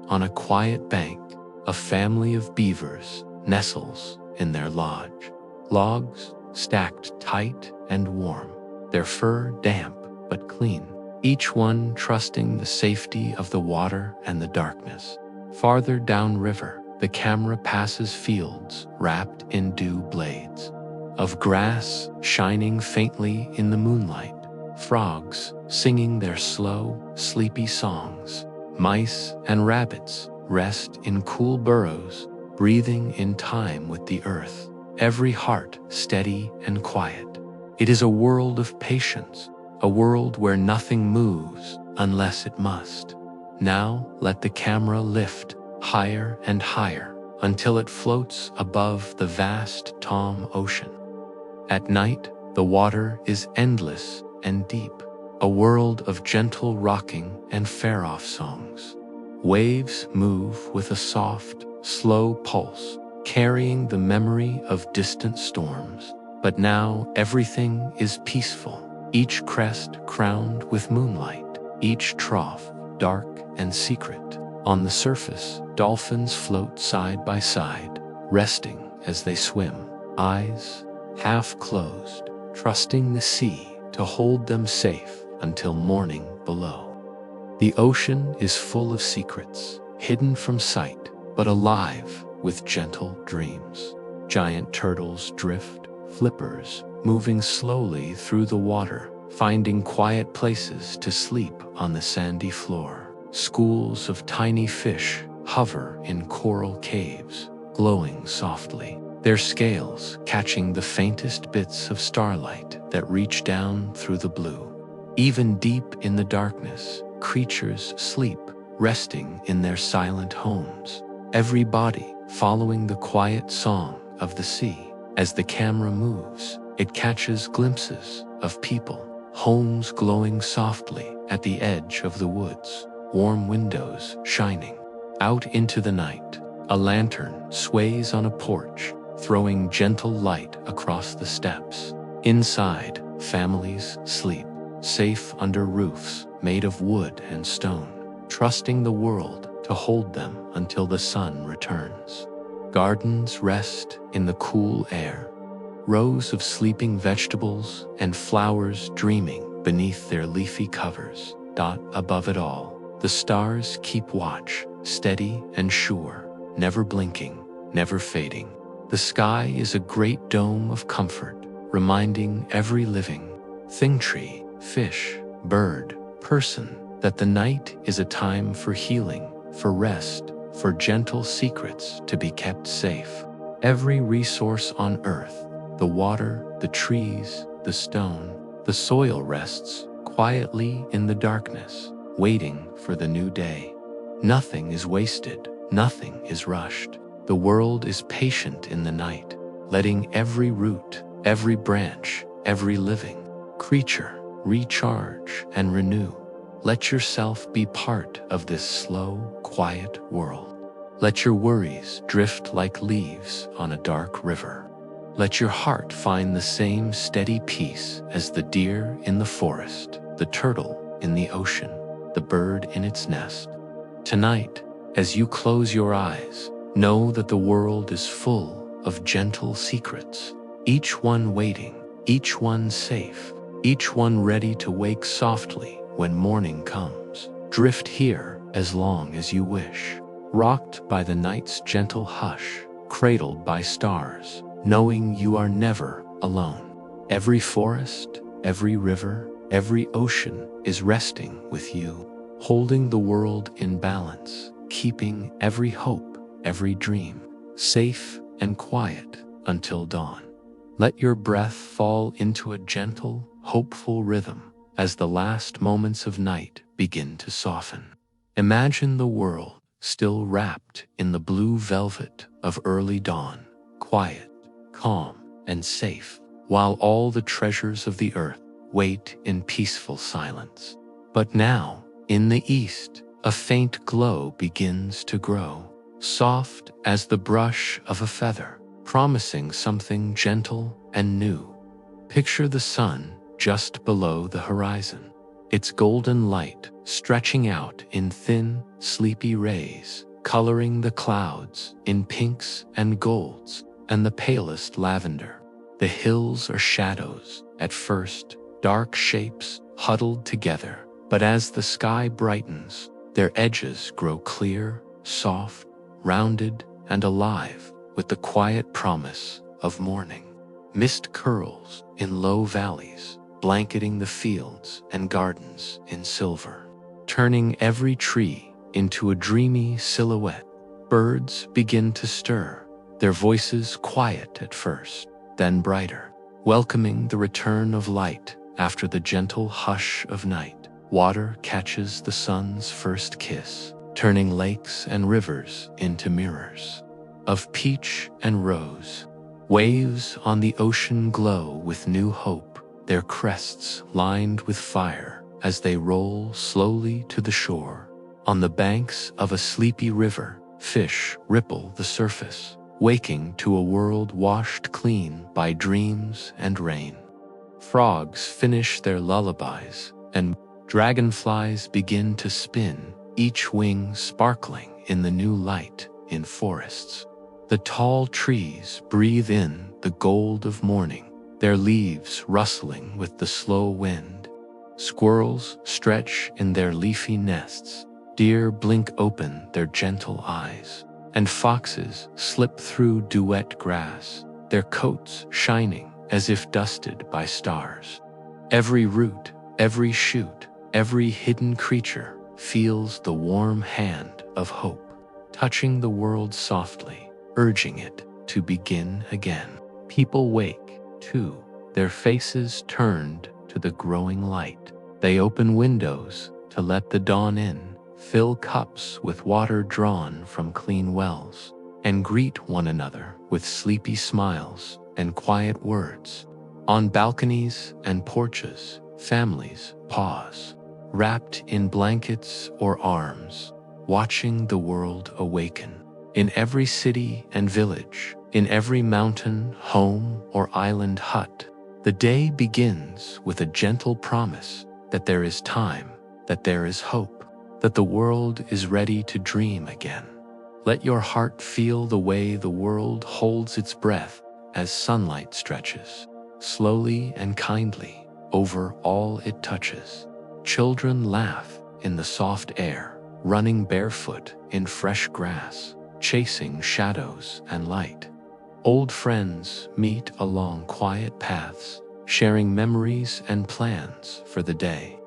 On a quiet bank, a family of beavers nestles in their lodge. Logs stacked tight and warm, their fur damp but clean, each one trusting the safety of the water and the darkness. Farther downriver, the camera passes fields wrapped in dew blades of grass shining faintly in the moonlight, frogs singing their slow, sleepy songs. Mice and rabbits rest in cool burrows, breathing in time with the earth, every heart steady and quiet. It is a world of patience, a world where nothing moves unless it must. Now let the camera lift higher and higher until it floats above the vast Tom Ocean. At night, the water is endless and deep, a world of gentle rocking and far-off songs. Waves move with a soft, slow pulse, carrying the memory of distant storms. But now everything is peaceful, each crest crowned with moonlight, each trough dark and secret. On the surface, dolphins float side by side, resting as they swim, eyes half closed, trusting the sea to hold them safe until morning below. The ocean is full of secrets, hidden from sight, but alive with gentle dreams. Giant turtles drift, flippers moving slowly through the water, finding quiet places to sleep on the sandy floor. Schools of tiny fish hover in coral caves, glowing softly, their scales catching the faintest bits of starlight that reach down through the blue. Even deep in the darkness, creatures sleep, resting in their silent homes, every body following the quiet song of the sea. As the camera moves, it catches glimpses of people, homes glowing softly at the edge of the woods, warm windows shining. Out into the night, a lantern sways on a porch, throwing gentle light across the steps. Inside, families sleep, safe under roofs made of wood and stone, trusting the world to hold them until the sun returns. Gardens rest in the cool air, rows of sleeping vegetables and flowers dreaming beneath their leafy covers. Above it all, the stars keep watch, steady and sure, never blinking, never fading. The sky is a great dome of comfort, reminding every living thing, tree, fish, bird, person, that the night is a time for healing, for rest, for gentle secrets to be kept safe. Every resource on earth, the water, the trees, the stone, the soil rests quietly in the darkness, waiting for the new day. Nothing is wasted, nothing is rushed. The world is patient in the night, letting every root, every branch, every living creature recharge and renew. Let yourself be part of this slow, quiet world. Let your worries drift like leaves on a dark river. Let your heart find the same steady peace as the deer in the forest, the turtle in the ocean, the bird in its nest. Tonight, as you close your eyes, Know that the world is full of gentle secrets, each one waiting, each one safe, each one ready to wake softly when morning comes. Drift here as long as you wish, rocked by the night's gentle hush, cradled by stars, knowing you are never alone. Every forest, every river, every ocean is resting with you, holding the world in balance, keeping every hope, every dream, safe and quiet until dawn. Let your breath fall into a gentle, hopeful rhythm as the last moments of night begin to soften. Imagine the world still wrapped in the blue velvet of early dawn, quiet, calm, and safe, while all the treasures of the earth wait in peaceful silence. But now, in the east, a faint glow begins to grow, soft as the brush of a feather, promising something gentle and new. Picture the sun just below the horizon, its golden light stretching out in thin, sleepy rays, coloring the clouds in pinks and golds and the palest lavender. The hills are shadows, at first, dark shapes huddled together, but as the sky brightens, their edges grow clear, soft, rounded, and alive with the quiet promise of morning. Mist curls in low valleys, blanketing the fields and gardens in silver, turning every tree into a dreamy silhouette. Birds begin to stir, their voices quiet at first, then brighter, welcoming the return of light after the gentle hush of night. Water catches the sun's first kiss, turning lakes and rivers into mirrors of peach and rose. Waves on the ocean glow with new hope, their crests lined with fire as they roll slowly to the shore. On the banks of a sleepy river, fish ripple the surface, waking to a world washed clean by dreams and rain. Frogs finish their lullabies, and dragonflies begin to spin, each wing sparkling in the new light in forests. The tall trees breathe in the gold of morning, their leaves rustling with the slow wind. Squirrels stretch in their leafy nests, deer blink open their gentle eyes, and foxes slip through duet grass, their coats shining as if dusted by stars. Every root, every shoot, every hidden creature feels the warm hand of hope, touching the world softly, urging it to begin again. People wake, too, their faces turned to the growing light. They open windows to let the dawn in, fill cups with water drawn from clean wells, and greet one another with sleepy smiles and quiet words. On balconies and porches, families pause, wrapped in blankets or arms, watching the world awaken. In every city and village, in every mountain, home, or island hut, the day begins with a gentle promise that there is time, that there is hope, that the world is ready to dream again. Let your heart feel the way the world holds its breath as sunlight stretches, slowly and kindly, over all it touches. Children laugh in the soft air, running barefoot in fresh grass, chasing shadows and light. Old friends meet along quiet paths, sharing memories and plans for the day.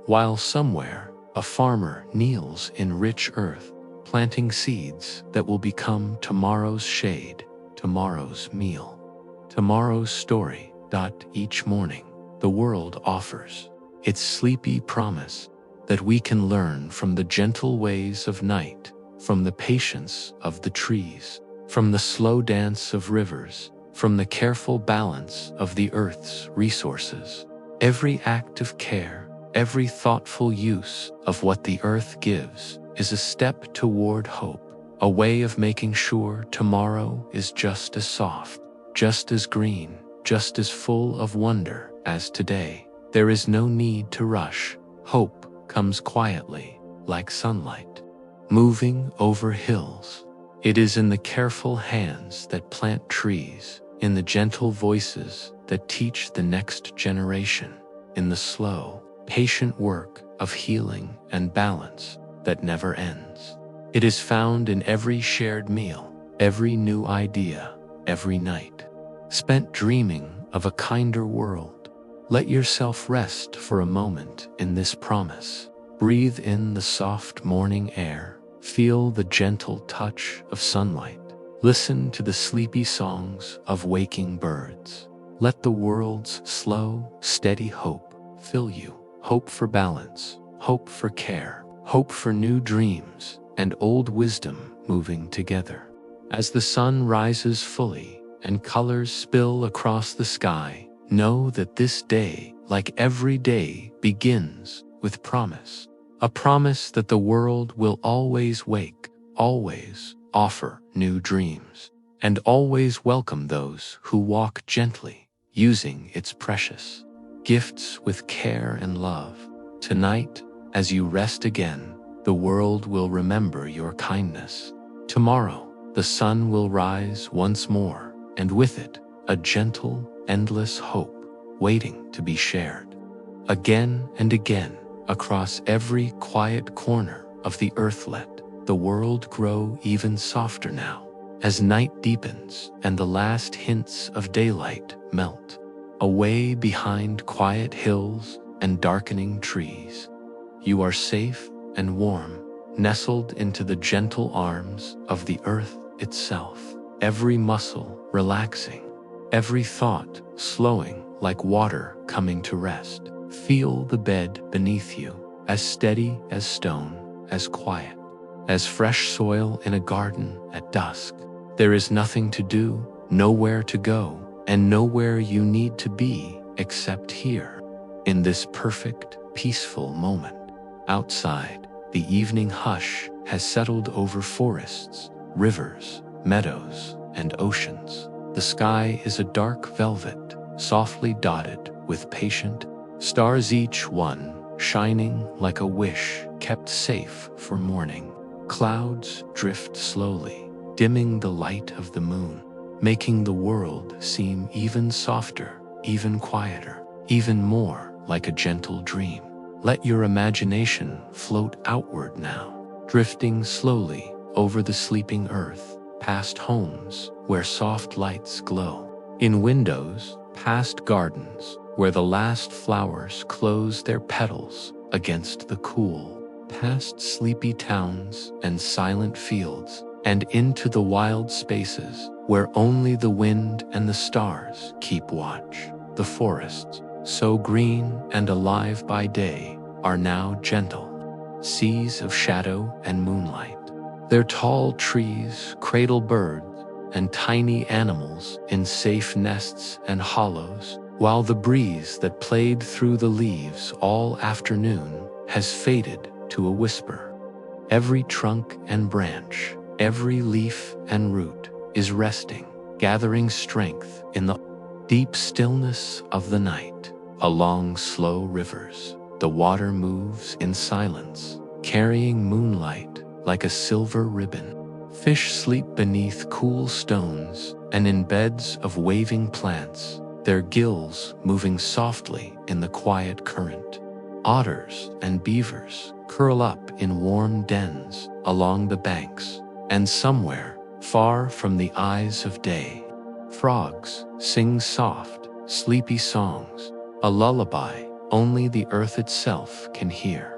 While somewhere, a farmer kneels in rich earth, planting seeds that will become tomorrow's shade, tomorrow's meal, tomorrow's story. Each morning, the world offers its sleepy promise that we can learn from the gentle ways of night, from the patience of the trees, from the slow dance of rivers, from the careful balance of the earth's resources. Every act of care, every thoughtful use of what the earth gives is a step toward hope, a way of making sure tomorrow is just as soft, just as green, just as full of wonder as today. There is no need to rush. Hope comes quietly, like sunlight, moving over hills, It is in the careful hands that plant trees, in the gentle voices that teach the next generation, in the slow, patient work of healing and balance that never ends. It is found in every shared meal, every new idea, every night spent dreaming of a kinder world. Let yourself rest for a moment in this promise. Breathe in the soft morning air. Feel the gentle touch of sunlight. Listen to the sleepy songs of waking birds. Let the world's slow, steady hope fill you. Hope for balance, hope for care, hope for new dreams, and old wisdom moving together. As the sun rises fully and colors spill across the sky, know that this day, like every day, begins with promise. A promise that the world will always wake, always offer new dreams, and always welcome those who walk gently, using its precious gifts with care and love. Tonight, as you rest again, the world will remember your kindness. Tomorrow, the sun will rise once more, and with it, a gentle, endless hope waiting to be shared. Again and again, across every quiet corner of the earth, let the world grow even softer now, as night deepens and the last hints of daylight melt away behind quiet hills and darkening trees. You are safe and warm, nestled into the gentle arms of the earth itself, every muscle relaxing, every thought slowing like water coming to rest. Feel the bed beneath you, as steady as stone, as quiet as fresh soil in a garden at dusk. There is nothing to do, nowhere to go, and nowhere you need to be except here, in this perfect, peaceful moment. Outside, the evening hush has settled over forests, rivers, meadows, and oceans. The sky is a dark velvet, softly dotted with patient stars, each one shining like a wish kept safe for morning. Clouds drift slowly, dimming the light of the moon, making the world seem even softer, even quieter, even more like a gentle dream. Let your imagination float outward now, drifting slowly over the sleeping earth, past homes where soft lights glow, in windows, past gardens where the last flowers close their petals against the cool, past sleepy towns and silent fields, and into the wild spaces where only the wind and the stars keep watch. The forests, so green and alive by day, are now gentle seas of shadow and moonlight. Their tall trees cradle birds and tiny animals in safe nests and hollows, while the breeze that played through the leaves all afternoon has faded to a whisper. Every trunk and branch, every leaf and root is resting, gathering strength in the deep stillness of the night. Along slow rivers, the water moves in silence, carrying moonlight like a silver ribbon. Fish sleep beneath cool stones and in beds of waving plants, their gills moving softly in the quiet current. Otters and beavers curl up in warm dens along the banks, and somewhere, far from the eyes of day, frogs sing soft, sleepy songs, a lullaby only the earth itself can hear.